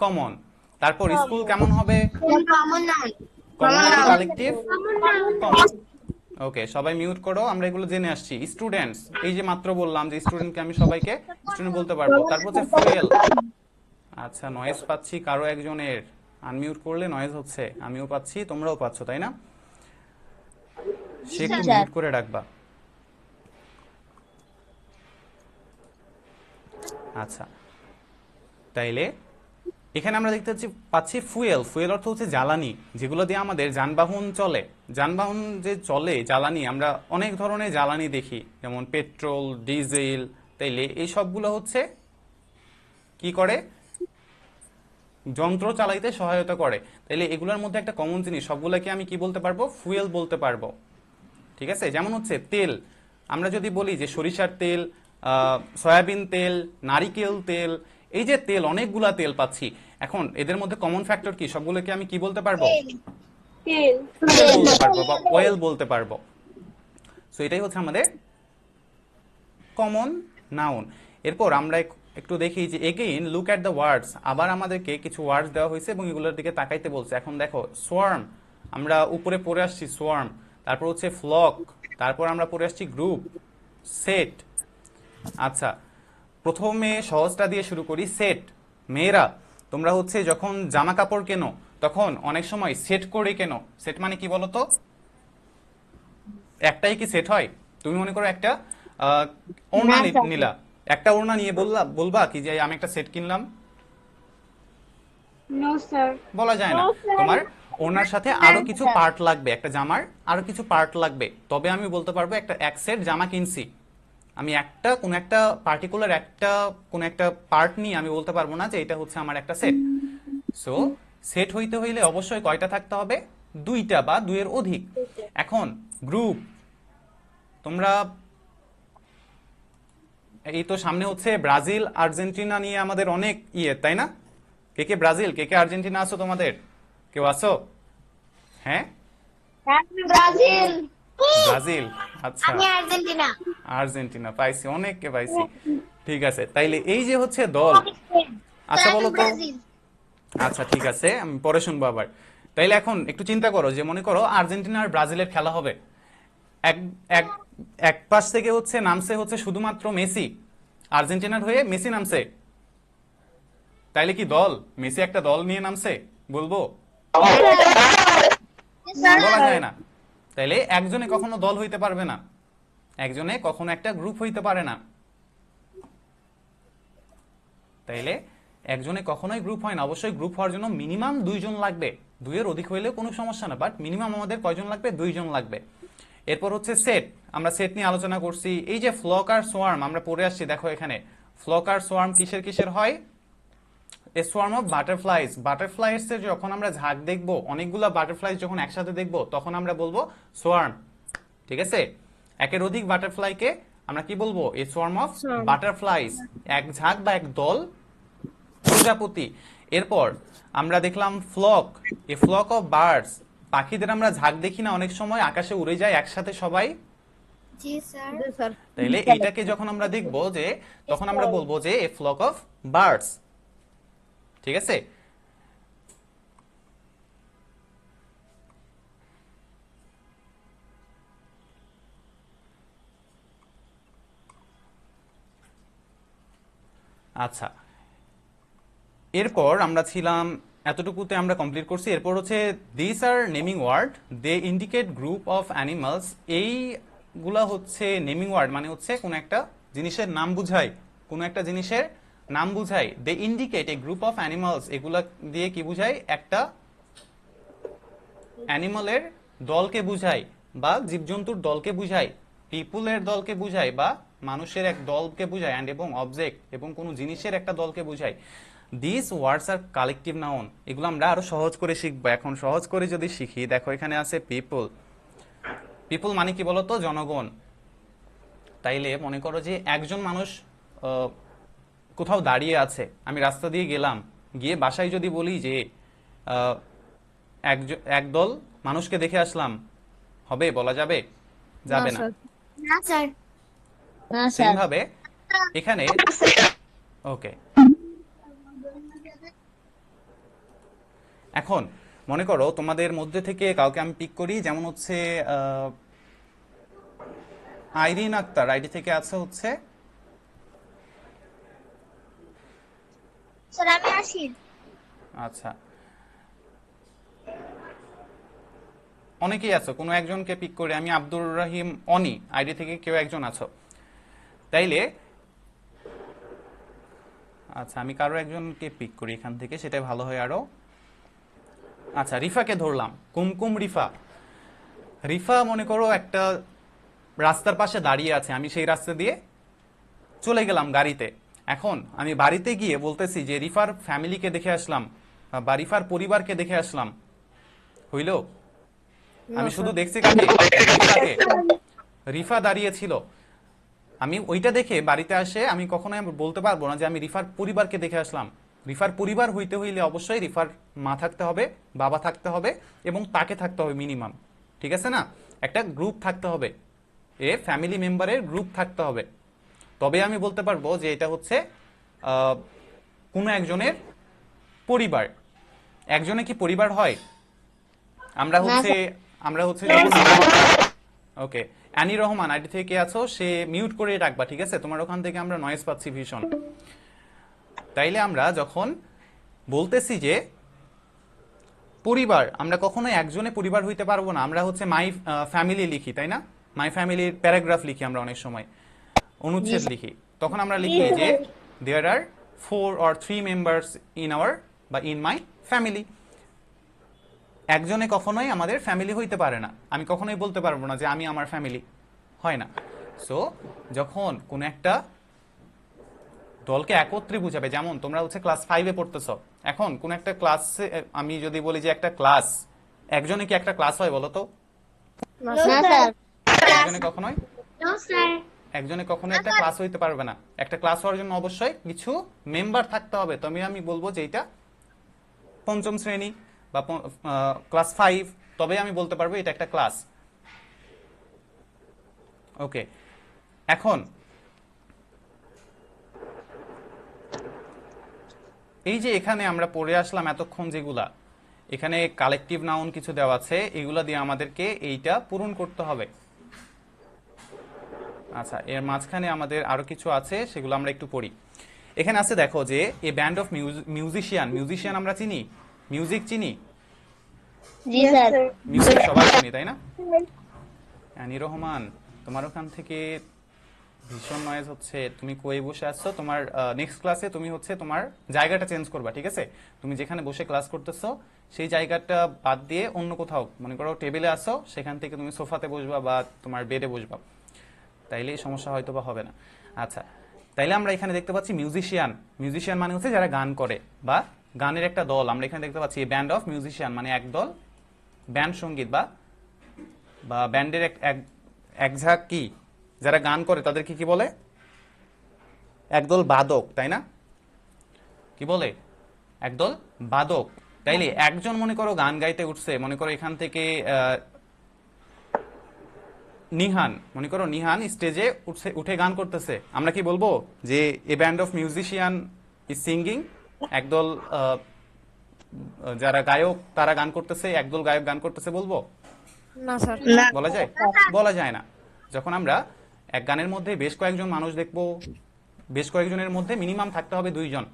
কমন। তারপর স্কুল কেমন হবে? Common noun. কমন নাকি কালেকটিভ? কমন। ওকে, সবাই মিউট করো, আমরা এগুলো জেনে আসছি। স্টুডেন্টস, এই যে মাত্র বললাম যে স্টুডেন্টকে আমি সবাইকে স্টুডেন্ট বলতে পারবো। তারপর হচ্ছে ফুয়েল। আচ্ছা, নয়েজ পাচ্ছি কারো একজনের, আনমিউট করলে নয়েজ হচ্ছে, আমিও পাচ্ছি, তোমরাও পাচ্ছ, তাই না? সে একটু মিউট করে রাখবা। আচ্ছা, তাইলে এখানে আমরা দেখতে পাচ্ছি ফুয়েল। ফুয়েল অর্থ হচ্ছে জ্বালানি, যেগুলো দিয়ে আমাদের যানবাহন চলে। যানবাহন যে চলে, জ্বালানি, আমরা অনেক ধরনের জ্বালানি দেখি, যেমন পেট্রোল, ডিজেল। তাইলে এই সবগুলো হচ্ছে কি করে? যন্ত্র চালাইতে সহায়তা করে। তাইলে এগুলোর মধ্যে একটা কমন জিনিস, সবগুলোকে আমি কি বলতে পারবো? ফুয়েল বলতে পারবো, ঠিক আছে? যেমন হচ্ছে তেল, আমরা যদি বলি যে সরিষার তেল, সয়াবিন তেল, নারিকেল তেল, এই যে তেল, অনেকগুলা তেল পাচ্ছি। এখন এদের মধ্যে কমন ফ্যাক্টর কি? সবগুলোকে আমি কি বলতে পারবো? Tail. তেল বলতে পারবো বা অয়েল বলতে পারবো। সো এটাই হচ্ছে আমাদের কমন নাউন। এরপর আমরা একটু দেখি যে again look at the words, আবার আমাদেরকে কিছু ওয়ার্ডস দেওয়া হয়েছে এবং এগুলোর দিকে তাকাইতে বলছে। এখন দেখো সোয়ার্ম, আমরা উপরে পড়ে আসছি সোয়ার্ম, তারপর হচ্ছে ফ্লক, তারপর আমরা পড়ে আসছি গ্রুপ, সেট। আচ্ছা, প্রথমে সহজটা দিয়ে শুরু করি, সেট। মেয়েরা তোমরা হচ্ছে যখন জামা কাপড় কেনো তখন অনেক সময় সেট করে কেনো। সেট মানে কি বলো তো? একটাই কি সেট হয়? তুমি মনে করো একটা ওড়না না, স্যার। নিলা, একটা ওড়না নিয়ে বলবা কি যে আমি একটা সেট কিনলাম? No, sir. বলা যায় না। No, sir. তোমার ওড়নার সাথে আরো কিছু sir. পার্ট লাগবে, একটা জামার আরো কিছু পার্ট লাগবে, তবে আমি বলতে পারবো একটা এক সেট জামা কিনছি। আমি কোন একটা পার্টিকুলার কোন একটা পার্ট নিয়ে আমি বলতে পারবো না যে এটা হচ্ছে আমার একটা সেট। সো সেট হইতে হইলে অবশ্যই কয়টা থাকতে হবে? দুইটা বা দুইয়ের অধিক। এখন গ্রুপ, তোমরা এই তো সামনে হচ্ছে ব্রাজিল আর্জেন্টিনা নিয়ে আমাদের অনেক তাই না? কে কে ব্রাজিল, কে কে আর্জেন্টিনা আছো তোমাদের? কেউ আছো? হ্যাঁ, ব্রাজিল। ব্রাজিল। আচ্ছা, আমি আর্জেন্টিনা। আর্জেন্টিনা পাইছি, অনেককে পাইছি। ঠিক আছে, তাইলে এই যে হচ্ছে দল, আচ্ছা বলো তো। আচ্ছা ঠিক আছে, আমি পরে শুনবো আবার। তাইলে এখন একটু চিন্তা করো যে মনে করো আর্জেন্টিনা আর ব্রাজিলের খেলা হবে, এক এক এক পাশ থেকে হচ্ছে নামছে হচ্ছে শুধুমাত্র মেসি, আর্জেন্টিনার হয়ে মেসি নামছে, তাইলে কি দল? মেসি একটা দল নিয়ে নামছে বলবো? বলা যায় না। তাইলে একজনে কখনো দল হইতে পারবে না, একজনে কখনো একটা গ্রুপ হইতে পারে না। তাইলে একজনে কখনোই গ্রুপ হয় না, অবশ্যই গ্রুপ হওয়ার জন্য মিনিমাম দুইজন লাগবে, দুইয়ের অধিক হইলেও কোনো সমস্যা না, বাট মিনিমাম আমাদের কয়জন লাগবে? দুইজন লাগবে। এরপর হচ্ছে সেট, আমরা সেট নিয়ে আলোচনা করছি। এই যে ফ্লক আর সোয়ার্ম আমরা পড়ে আসছি, দেখো এখানে ফ্লক আর সোয়ার্ম কিসের কিসের হয়? এ সোয়ার্ম অফ বাটারফ্লাইজ, বাটারফ্লাইজ এর যখন আমরা ঝাঁক দেখবো, অনেকগুলা বাটারফ্লাইজ যখন একসাথে দেখবো তখন আমরা বলবো সোয়ার্ম। ঠিক আছে, একের অধিক বাটারফ্লাইকে আমরা কি বলবো? এ সোয়ার্ম অফ বাটারফ্লাইজ, এক ঝাঁক বা এক দল প্রজাপতি। এরপর আমরা দেখলাম flock, a flock of birds, পাখিদের আমরা ঝাঁক দেখি না অনেক সময়, আকাশে উড়ে যায় একসাথে সবাই? জি স্যার। তাইলে এইটাকে যখন আমরা দেখবো যে তখন আমরা বলবো যে এ ফ্লক অফ বার্ডস। ঠিক আছে, আচ্ছা এরপর আমরা ছিলাম এতটুকুতে আমরা কমপ্লিট করছি। এরপর হচ্ছে this are naming word, they indicate group of animals. এইগুলা হচ্ছে নেমিং ওয়ার্ড, মানে হচ্ছে কোন একটা জিনিসের নাম বুঝায়, কোন একটা জিনিসের নাম বুঝায়। They indicate a group of animals, এগুলা দিয়ে কি বুঝায়? একটা অ্যানিমালের দলকে বুঝায় বা জীবজন্তুর দলকে বুঝায়, পিপুলের দলকে বুঝায় বা মানুষের এক দলকে বুঝায়, অ্যান্ড এবং অবজেক্ট এবং কোনো জিনিসের একটা দলকে বুঝায়। This words are collective noun. এগুলো আমরা আরো সহজ করে শিখবো। এখন সহজ করে যদি শিখি, দেখো এখানে আছে পিপল। পিপল মানে কি বলতো? জনগণ। তাইলে মনে করো যে একজন মানুষ কোথাও দাঁড়িয়ে আছে, আমি রাস্তা দিয়ে গেলাম, গিয়ে বাসায় যদি বলি যে একদল মানুষকে দেখে আসলাম, হবে? বলা যাবে? যাবে না। না স্যার। না সেম ভাবে এখানে ওকে। এখন মনে করো তোমাদের মধ্যে থেকে কাউকে আমি পিক করি, যেমন হচ্ছে আইরিন আক্তার আইডি থেকে আছে হচ্ছে, স্যার আমি আসি। আচ্ছা অনেকেই আছো, কোনো একজনকে পিক করে আমি আব্দুর রহিম অনি আইডি থেকে কেউ একজন আছো। তাইলে আচ্ছা আমি কারো একজনকে পিক করি এখান থেকে, সেটাই ভালো হয় আরো। আচ্ছা রিফাকে ধরলাম, কুমকুম রিফা। রিফা মনে করো একটা রাস্তার পাশে দাঁড়িয়ে আছে, আমি সেই রাস্তা দিয়ে চলে গেলাম গাড়িতে। এখন আমি বাড়িতে গিয়ে বলতেছি যে রিফার ফ্যামিলিকে দেখে আসলাম বা রিফার পরিবারকে দেখে আসলাম, হইল? আমি শুধু দেখছি কাকে? রিফাকে। রিফা দাঁড়িয়ে ছিল, আমি ওইটা দেখে বাড়িতে আসে আমি কখনোই বলতে পারবো না যে আমি রিফার পরিবারকে দেখে আসলাম। রিফার পরিবার হইতে হইলে অবশ্যই রিফার মা থাকতে হবে, বাবা থাকতে হবে এবং তাকে থাকতে হবে মিনিমাম। ঠিক আছে না? একটা গ্রুপ থাকতে হবে। এ ফ্যামিলি মেম্বারের গ্রুপ থাকতে হবে, তবে আমি বলতে পারবো যে এটা হচ্ছে কোনো একজনের পরিবার। একজনে কি পরিবার হয়? আমরা হচ্ছে যখন ওকে, অ্যানি রহমান আইডি থেকে কে আছো সে মিউট করে রাখবা, ঠিক আছে? তোমার ওখান থেকে আমরা নয়েজ পাচ্ছি ভীষণ। তাইলে আমরা যখন বলতেছি যে পরিবার, আমরা কখনোই একজনে পরিবার হইতে পারবো না। আমরা হচ্ছে মাই ফ্যামিলি লিখি, তাই না? মাই ফ্যামিলির প্যারাগ্রাফ লিখি আমরা অনেক সময়, অনুচ্ছেদ লিখি। তখন আমরা লিখি যে দেয়ার আর 4 or 3 মেম্বার্স ইন আওয়ার বা ইন মাই ফ্যামিলি। একজনে কখনোই আমাদের ফ্যামিলি হইতে পারে না। আমি কখনোই বলতে পারবো না যে আমি আমার ফ্যামিলি, হয় না। সো যখন কোন একটা দলকে একত্রে বুঝাবে, যেমন তোমরা হচ্ছে ক্লাস 5-এ পড়তেছো, এখন কোন একটা ক্লাসে আমি যদি বলি যে একটা ক্লাস, একজনে কি একটা ক্লাস হয় বলো তো? না স্যার। একজনে কখনোই একজনে কখনো একটা ক্লাস হইতে পারবে না। একটা ক্লাস হওয়ার জন্য অবশ্যই কিছু মেম্বার থাকতে হবে। তবে আমি বলবো যে এটা পঞ্চম শ্রেণী বা ক্লাস 5, তবে আমি বলতে পারবো এটা একটা ক্লাস। ওকে, এখন এই যে এখানে আমরা পড়ে আসলাম এতক্ষণ, যেগুলা এখানে কালেকটিভ নাউন কিছু দেওয়া আছে, এগুলা দিয়ে আমাদেরকে এইটা পূরণ করতে হবে। আচ্ছা, এর মাঝখানে আমাদের আরো কিছু আছে, সেগুলো আমরা একটু পড়ি। এখানে আছে দেখো যে a band of musician. Musician আমরা চিনি, মিউজিক চিনি, জি স্যার। মিউজিক সবাই চিনি, তাই না? অ্যানি রহমান, তোমার ওখান থেকে ভীষণ নয়েজ হচ্ছে। তুমি কই বসে আছো? তোমার নেক্সট ক্লাসে তুমি হচ্ছে তোমার জায়গাটা চেঞ্জ করবা, ঠিক আছে? তুমি যেখানে বসে ক্লাস করতেছো সেই জায়গাটা বাদ দিয়ে অন্য কোথাও, মনে করো টেবিলে আসো, সেখান থেকে তুমি সোফাতে বসবা বা তোমার বেডে বসবা, তাইলে এই সমস্যা হয়তো বা হবে না। আচ্ছা, তাইলে আমরা এখানে দেখতে পাচ্ছি মিউজিশিয়ান। মিউজিশিয়ান মানে হচ্ছে যারা গান করে বা গানের একটা দল। আমরা এখানে দেখতে পাচ্ছি ব্যান্ড অফ মিউজিশিয়ান মানে একদল ব্যান্ড সঙ্গীত বা বা ব্যান্ডের এক ঝাঁক কি যারা গান করে তাদেরকে কি বলে? একদল বাদক, তাই না? কি বলে? একদল বাদক। তাইলে একজন মনে করো গান গাইতে উঠছে, মনে করো এখান থেকে নিহান, মনে করো নিহান স্টেজে উঠে গান করতেছে, আমরা কি বলবো যে a band of musician is singing? একদল যারা গায়ক তারা গান করতেছে, একদল গায়ক গান করতেছে বলবো? না স্যার। বলা যায়? বলা যায় না। যখন আমরা এক গানের মধ্যে বেশ কয়েকজন মানুষ দেখবো, বেশ কয়েকজনের মধ্যে মিনিমাম থাকতে হবে 2 জন,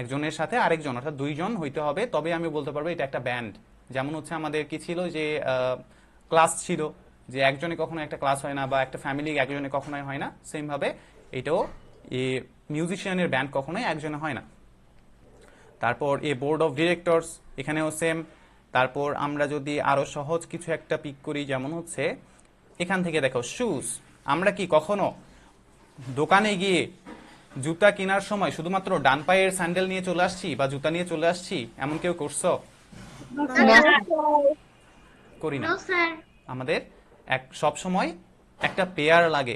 একজনের সাথে আরেকজন, অর্থাৎ 2 জন হইতে হবে, তবে আমি বলতে পারবো এটা একটা ব্যান্ড। যেমন হচ্ছে আমাদের কি ছিল যে ক্লাস ছিল, যে একজনে কখনো একটা ক্লাস হয় না, বা একটা ফ্যামিলি একজনে কখনোই হয় না, সেম ভাবে এটাও মিউজিশিয়ানের ব্যান্ড কখনোই একজনে হয় না। তারপর এ বোর্ড অফ ডিরেক্টরস, এখানেও সেম। তারপর আমরা যদি আরো সহজ কিছু একটা পিক করি, যেমন হচ্ছে এখান থেকে দেখো শুজ। আমরা কি কখনো দোকানে গিয়ে জুতা কেনার সময় শুধুমাত্র ডান পায়ের স্যান্ডেল নিয়ে চলে আসছি বা জুতা নিয়ে চলে আসছি, এমন কেউ করছো? করি না। আমাদের সব সময় একটা পেয়ার লাগে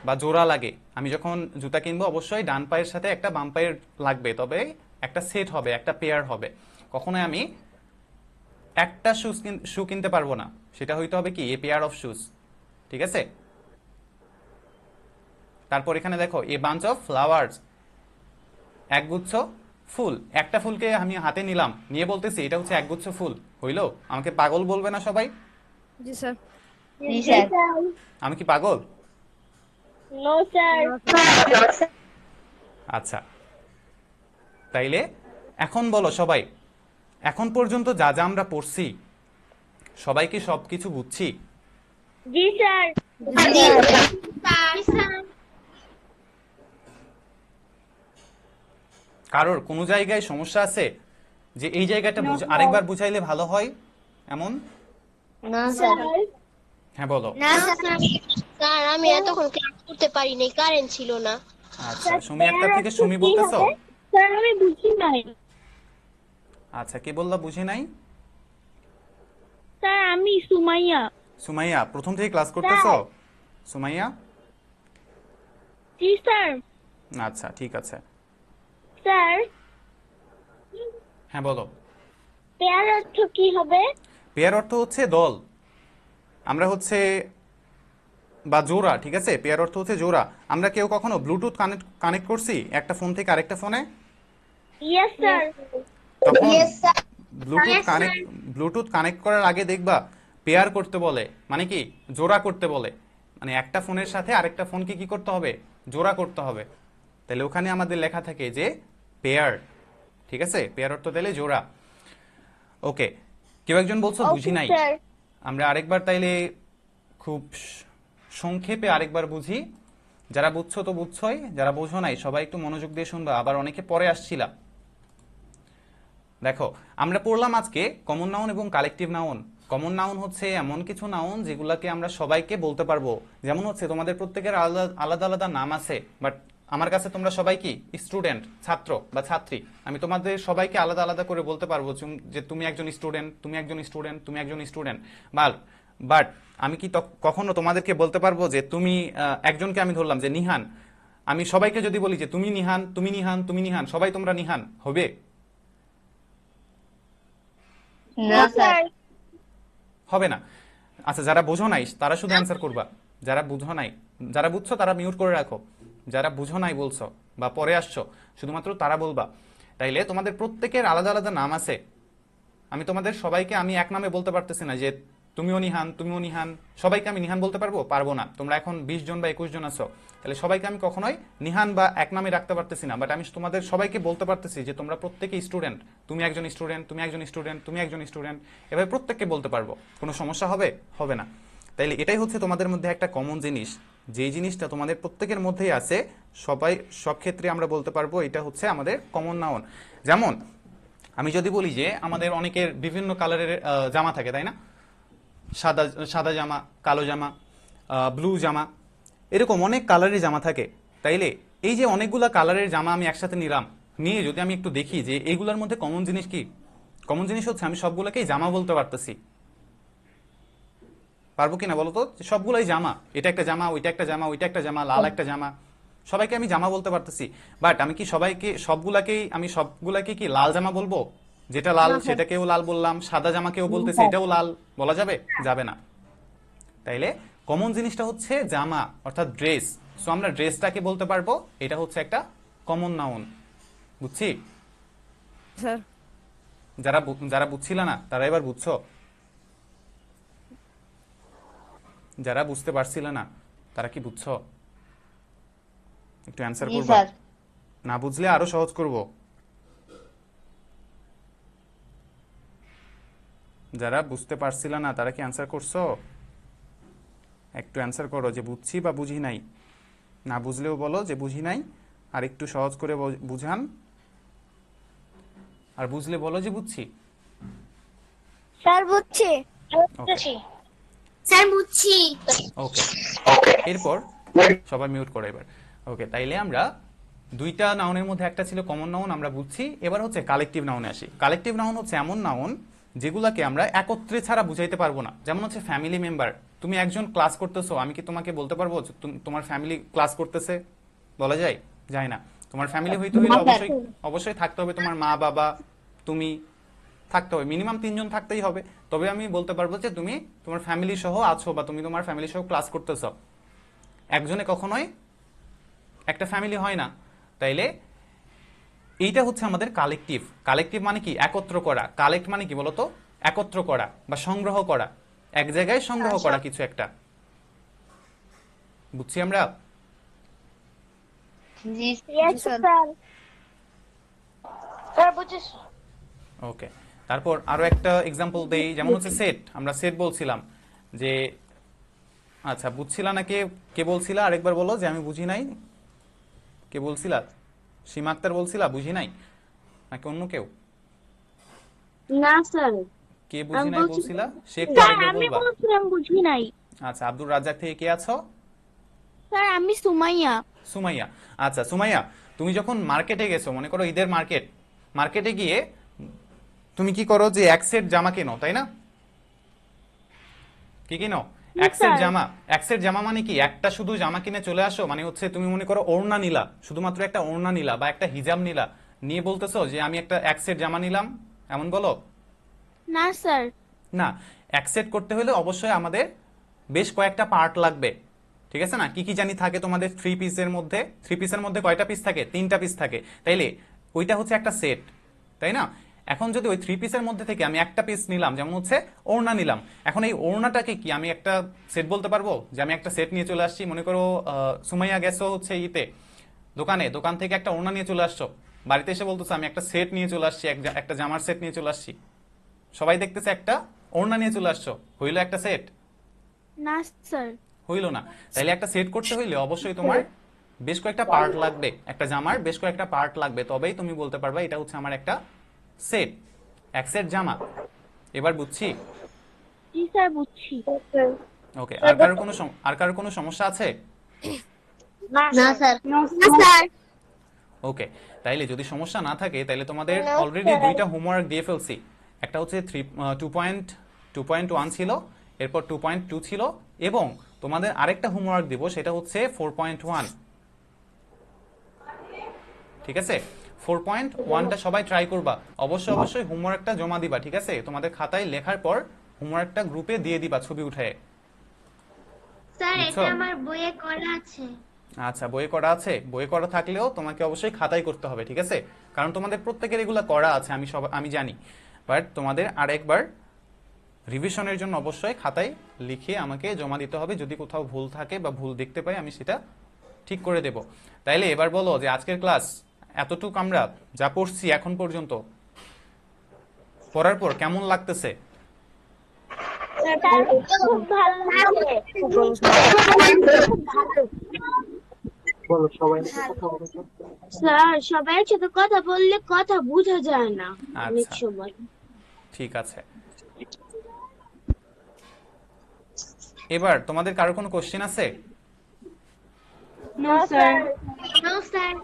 বা জোড়া লাগে। আমি যখন জুতা কিনবো অবশ্যই ডান পায়ের সাথে একটা বাম পায়ের লাগবে, তবে একটা সেট হবে, একটা পেয়ার হবে। কখনোই আমি একটা শু কিনতে পারবো না, সেটা হইতে হবে কি এ পেয়ার অফ শুজ, ঠিক আছে? তারপর এখানে দেখো এ বাঞ্চ অফ ফ্লাওয়ার্স, একগুচ্ছ ফুল। একটা ফুলকে আমি হাতে নিলাম, নিয়ে বলতেছি এটা হচ্ছে একগুচ্ছ ফুল, হইলো? আমাকে পাগল বলবে না সবাই? জি স্যার। জি স্যার। আমি কি পাগল? No sir. আচ্ছা, তাইলে এখন বলো সবাই, এখন পর্যন্ত যা যা আমরা পড়ছি সবাই কি সবকিছু বুঝছি? জি স্যার। কারোর কোনো জায়গায় সমস্যা আছে যে এই জায়গাটা আরেকবার বুঝাইলে ভালো হয় এমন? না স্যার। হ্যাঁ বলো। না স্যার। স্যার আমি এতক্ষণ ক্লাস করতে পারি নাই, কারেন্ট ছিল না। আচ্ছা, সুমি একটা থেকে সুমি বলতেছো? স্যার আমি বুঝি নাই। আচ্ছা, কি বললা বুঝি নাই? স্যার আমি সুমাইয়া। সুমাইয়া প্রথম থেকে ক্লাস করতেছো? সুমাইয়া, জি স্যার। আচ্ছা ঠিক আছে। স্যার হ্যাঁ বলো। পেয়ার অর্থ কি হবে? পেয়ার অর্থ হচ্ছে দল। আমরা হচ্ছে বা জোড়া, ঠিক আছে? পেয়ার অর্থ হচ্ছে জোড়া। আমরা কেউ কখনো ব্লুটুথ কানেক্ট করছি একটা ফোন থেকে আরেকটা ফোনে? Yes sir. তখন Yes, sir. ব্লুটুথ কানেক্ট করার আগে দেখবা পেয়ার করতে বলে, মানে কি জোড়া করতে বলে, মানে একটা ফোনের সাথে আরেকটা ফোনকে কি করতে হবে, জোড়া করতে হবে। তাহলে ওখানে আমাদের লেখা থাকে যে পেয়ার, ঠিক আছে? পেয়ার অর্থ তাহলে জোড়া। ওকে, কেউ একজন বলছো বুঝি নাই। স্যার আমরা আরেকবার তাইলে খুব সংক্ষেপে আরেকবার বুঝি। যারা বুঝছো তো বুঝছোই, যারা বোঝো নাই সবাই একটু মনোযোগ দিয়ে শুনবা, আবার অনেকে পরে আসছিলা। দেখো, আমরা পড়লাম আজকে কমন নাউন এবং কালেকটিভ নাউন। কমন নাউন হচ্ছে এমন কিছু নাউন যেগুলাকে আমরা সবাইকে বলতে পারবো। যেমন হচ্ছে তোমাদের প্রত্যেকের আলাদা আলাদা আলাদা নাম আছে, বাট আমার কাছে তোমরা সবাই কি স্টুডেন্ট, ছাত্র বা ছাত্রী। আমি তোমাদের সবাইকে আলাদা আলাদা করে বলতে পারবো যে তুমি একজন স্টুডেন্ট, তুমি একজন স্টুডেন্ট, তুমি একজন স্টুডেন্ট। বাট আমি কি কখনো তোমাদেরকে বলতে পারবো যে তুমি একজনকে আমি ধরলাম যে নিহান, আমি সবাইকে যদি বলি যে তুমি নিহান, তুমি নিহান, তুমি নিহান, সবাই তোমরা নিহান হবে? না স্যার। হবে না। আচ্ছা, যারা বুঝো নাই তারা শুধু অ্যান্সার করবা। যারা বুঝো নাই, যারা বুঝছো তারা মিউট করে রাখো। যারা বুঝো নাই বলছো বা পরে আসছো শুধুমাত্র তারা বলবা। তাইলে তোমাদের প্রত্যেকের আলাদা আলাদা নাম আছে। আমি তোমাদের সবাইকে আমি এক নামে বলতে পারতেছি না যে তুমিও নিহান, তুমিও নিহান, সবাইকে আমি নিহান বলতে পারবো? পারবো না। তোমরা এখন 20 জন বা 21 জন আছো, তাহলে সবাইকে আমি কখনোই নিহান বা এক নামে রাখতে পারতেছি না। বাট আমি তোমাদের সবাইকে বলতে পারতেছি যে তোমরা প্রত্যেকে স্টুডেন্ট, তুমি একজন স্টুডেন্ট, তুমি একজন স্টুডেন্ট, তুমি একজন স্টুডেন্ট, এভাবে প্রত্যেককে বলতে পারবো। কোনো সমস্যা হবে? হবে না। তাইলে এটাই হচ্ছে তোমাদের মধ্যে একটা কমন জিনিস, যেই জিনিসটা তোমাদের প্রত্যেকের মধ্যেই আছে, সবাই সব ক্ষেত্রে আমরা বলতে পারবো এটা হচ্ছে আমাদের কমন নাউন। যেমন আমি যদি বলি যে আমাদের অনেকের বিভিন্ন কালারের জামা থাকে, তাই না? সাদা সাদা জামা, কালো জামা, ব্লু জামা, এরকম অনেক কালারের জামা থাকে। তাইলে এই যে অনেকগুলা কালারের জামা আমি একসাথে নিলাম, নিয়ে যদি আমি একটু দেখি যে এইগুলোর মধ্যে কমন জিনিস কি, কমন জিনিস হচ্ছে আমি সবগুলোকেই জামা বলতে পারতেছি। পারবো কিনা বলো তো? সবগুলাই জামা, এটা একটা জামা, ওইটা একটা জামা, ওইটা একটা জামা, লাল একটা জামা, সবাইকে আমি জামা বলতে পারতেছি। বাট আমি কি সবগুলাকে কি লাল জামা বলবো? যেটা লাল সেটাকেও লাল বললাম, সাদা জামাকেও বলতেছি এটাও লাল, বলা যাবে? যাবে না। তাইলে কমন জিনিসটা হচ্ছে জামা অর্থাৎ ড্রেস। সো আমরা ড্রেসটাকে বলতে পারবো এটা হচ্ছে একটা কমন নাউন। বুঝছি? স্যার যারা বুঝছিল না তারা এবার বুঝছো? যারা বুঝতে পারছিল না তারা কি বুঝছো? একটু অ্যান্সার জি করবা। স্যার। না বুঝলে আরো সহজ করব। যারা বুঝতে পারছিল না তারা কি অ্যান্সার করছো? একটু অ্যান্সার করো যে বুঝছি বা বুঝি নাই। না বুঝলেও বলো যে বুঝি নাই, আর একটু সহজ করে বুঝান, আর বুঝলে বলো যে বুঝছি। স্যার বুঝছি। ওকে স্যার বুঝছি ওকে, এরপর সবাই মিউট করো এবার। ওকে, তাইলে আমরা দুইটা নাউনের মধ্যে একটা ছিল কমন নাউন, আমরা বুঝছি। এবার হচ্ছে কালেকটিভ নাউনে আসি। কালেকটিভ নাউন হচ্ছে এমন নাউন যেগুলাকে আমরা একত্রে ছাড়া বুঝাইতে পারবো না। যেমন হচ্ছে ফ্যামিলি মেম্বার। তুমি একজন ক্লাস করতেছো, আমি কি তোমাকে বলতে পারবো যে তোমার ফ্যামিলি ক্লাস করতেছে? বলা যায়? যায় না। তোমার ফ্যামিলি হইতে হইলে অবশ্যই অবশ্যই থাকতে হবে তোমার মা বাবা, তুমি থাকতে হবে, মিনিমাম 3 জন থাকতেই হবে। তবে আমি বলতে পারবো যে তুমি তোমার ফ্যামিলি সহ আছো বা তুমি তোমার ফ্যামিলি সহ ক্লাস করতেছো। একজনে কখনোই একটা ফ্যামিলি হয় না। তাইলে এইটা হচ্ছে আমাদের কালেকটিভ। কালেকটিভ মানে কি? একত্র করা। কালেক্ট মানে কি বলতো? একত্র করা বা সংগ্রহ করা, এক জায়গায় সংগ্রহ করা কিছু একটা। বুঝছি আমরা? জি স্যার স্যার বুঝেছি ওকে, তারপর আরো একটা এক্সাম্পল দেই। যেমন হচ্ছে সেট। আমরা সেট বলছিলাম যে, আচ্ছা বুঝছিলা না কে? কে বলছিলা আরেকবার বলো যে আমি বুঝি নাই। কে বলছিলা? সীমা আক্তার বলছিলা বুঝি নাই, নাকি অন্য কেউ? না স্যার। কে বুঝি নাই বলছিলা? সে একটু স্যার আরেকবার আমি বলবা। বলছিলাম বুঝি নাই। আচ্ছা, আব্দুর রাজ্জাক থেকে কে আছো? স্যার আমি সুমাইয়া। সুমাইয়া। আচ্ছা সুমাইয়া, তুমি যখন মার্কেটে গেছো, মনে করো ঈদের মার্কেটে গিয়ে তুমি কি করো যে এক সেট জামা কেনো, তাই না? কি কিনো? এক সেট জামা। এক সেট জামা মানে কি? একটা শুধু জামা কিনে চলে আসো? মানে হচ্ছে তুমি মনে করো ওড়না নিলা, শুধুমাত্র একটা ওড়না নিলা বা একটা হিজাব নিলা, নিয়ে বলতেছো যে আমি একটা এক সেট জামা নিলাম, এমন বলো? না স্যার। না, এক সেট করতে হলে অবশ্যই আমাদের বেশ কয়েকটা পার্ট লাগবে। ঠিক আছে না? কি কি জানি থাকে তোমাদের থ্রি পিসের মধ্যে? থ্রি পিসের মধ্যে কয়টা পিস থাকে? 3টা পিস থাকে, তাইলে ওইটা হচ্ছে একটা সেট, তাই না? এখন যদি ওই থ্রি পিসের মধ্যে থেকে আমি একটা পিস নিলাম, যেমন হচ্ছে ওড়না নিলাম, এখন এই ওড়নাটাকে কি আমি একটা সেট বলতে পারবো? যে আমি একটা সেট নিয়ে চলে আসছি, মনে করো সুমাইয়া গেছো হচ্ছে দোকান থেকে একটা ওড়না নিয়ে চলে আসছো, বাড়িতে এসে বলতেছে আমি একটা সেট নিয়ে চলে আসছি, একটা জামার সেট নিয়ে চলে আসছি, সবাই দেখতেছে একটা ওড়না নিয়ে চলে আসছো, হইলো একটা সেট? না স্যার। হইলো না। তাইলে একটা সেট করতে হইলে অবশ্যই তোমার বেশ কয়েকটা পার্ট লাগবে, একটা জামার বেশ কয়েকটা পার্ট লাগবে, তবেই তুমি বলতে পারবা এটা হচ্ছে আমার একটা সেট, এক সেট জামা। এবার বুঝছি? জি স্যার বুঝছি। ওকে, আর কারোর কোনো সমস্যা আছে? না স্যার। No, না স্যার। ওকে, তাইলে যদি সমস্যা না থাকে তাইলে তোমাদের অলরেডি 2টা হোমওয়ার্ক দিয়ে ফেলছি। একটা হচ্ছে 2.1 ছিল, এরপর 2.2 ছিল, এবং তোমাদের আরেকটা হোমওয়ার্ক দিব, সেটা হচ্ছে 4.1। ঠিক আছে? 4.1টা সবাই ট্রাই করবা, অবশ্যই হোমওয়ার্কটা জমা দিবা, ঠিক আছে? তোমাদের খাতায় লেখার পর হোমওয়ার্কটা গ্রুপে দিয়ে দিবা ছবি উঠায়। স্যার বুঝছো? এটা আমার বইয়ে করা আছে। আচ্ছা, বইয়ে করা আছে? বইয়ে করা থাকলেও তোমাকে অবশ্যই খাতায় করতে হবে, ঠিক আছে? কারণ তোমাদের প্রত্যেকের এগুলো করা আছে, আমি জানি, বাট তোমাদের আরেকবার রিভিশনের জন্য অবশ্যই খাতায় লিখে আমাকে জমা দিতে হবে। যদি কোথাও ভুল থাকে বা ভুল দেখতে পাই আমি সেটা ঠিক করে দেব। তাইলে এবার বলো যে আজকের ক্লাস এতটুকু আমরা যা পড়ছি এখন পর্যন্ত, পড়ার পর কেমন লাগতেছে? খুব ভালো লাগছে। স্যার সবাই সাথে কথা বললে কথা বোঝা যায় না অনেক আচ্ছা, সময়। ঠিক আছে। এবার তোমাদের কারো কোনো কোশ্চেন আছে? no, sir. No sir.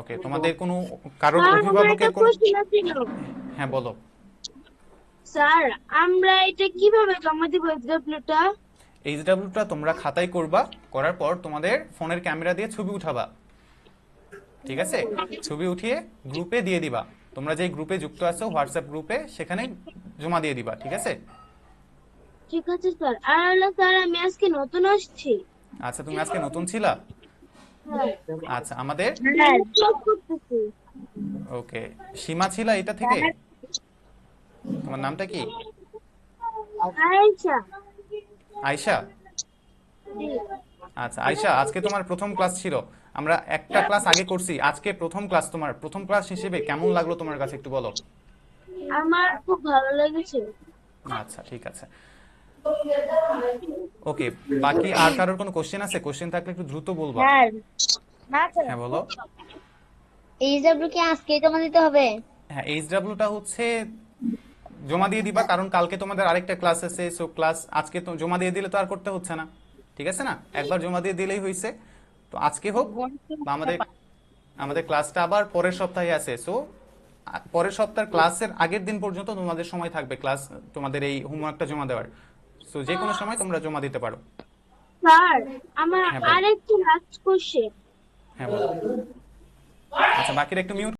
Okay, তোমাদের কোনো কারোর স্যার আমার অভিভাবকের একটা কোনো? কোশ্চেন ছিল। হ্যাঁ বলো। স্যার আমরা এটা কিভাবে জমা দিব এক্সাম্পলটা? এইচডাব্লিউটা তোমরা খাতায় করবা, করার পর তোমাদের ফোনের ক্যামেরা দিয়ে ছবি উঠাবা, ঠিক আছে? ছবি উঠিয়ে গ্রুপে দিয়ে দিবা, তোমরা যে গ্রুপে যুক্ত আছো হোয়াটসঅ্যাপ গ্রুপে, সেখানে জমা দিয়ে দিবা, ঠিক আছে? ঠিক আছে স্যার। আর হলো স্যার আমি আজকে নতুন আসছি। আচ্ছা, তুমি আজকে নতুন ছিলা? আচ্ছা, আমাদের জব করতেছি। ওকে, সীমা ছিলা এটা থেকে? তোমার নামটা কি? আচ্ছা। আয়শা? আচ্ছা আয়শা, আজকে তোমার প্রথম ক্লাস ছিল, আমরা একটা ক্লাস আগে করছি, আজকে প্রথম ক্লাস, তোমার প্রথম ক্লাস হিসেবে কেমন লাগলো তোমার কাছে একটু বলো। আমার খুব ভালো লেগেছে। আচ্ছা, ঠিক আছে। ওকে, বাকি আর কারোর কোনো কোশ্চেন আছে? কোশ্চেন থাকলে একটু দ্রুত বলবা। স্যার না স্যার। হ্যাঁ বলো। এইচডব্লিউ কি আজকেই জমা দিতে হবে? হ্যাঁ, এইচডাব্লিউটা হচ্ছে জমা দিয়ে দিবা, কারণ কালকে তোমাদের আরেকটা ক্লাস আছে, সো ক্লাস আজকে তো জমা দিয়ে দিলে তো আর করতে হচ্ছে না, ঠিক আছে না? একবার জমা দিয়ে দিলেই হয়েছে। তো আজকে হোক বা আমাদের ক্লাসটা আবার পরের সপ্তাহে আছে, সো পরের সপ্তাহের ক্লাসের আগের দিন পর্যন্ত তোমাদের সময় থাকবে ক্লাস, তোমাদের এই হোমওয়ার্কটা জমা দেওয়ার, সো যে কোনো সময় তোমরা জমা দিতে পারো। স্যার আমার হ্যাঁ বলো। আরেকটা লাস্ট কোশ্চেন। হ্যাঁ বলো। আচ্ছা, বাকিরা একটু মিউট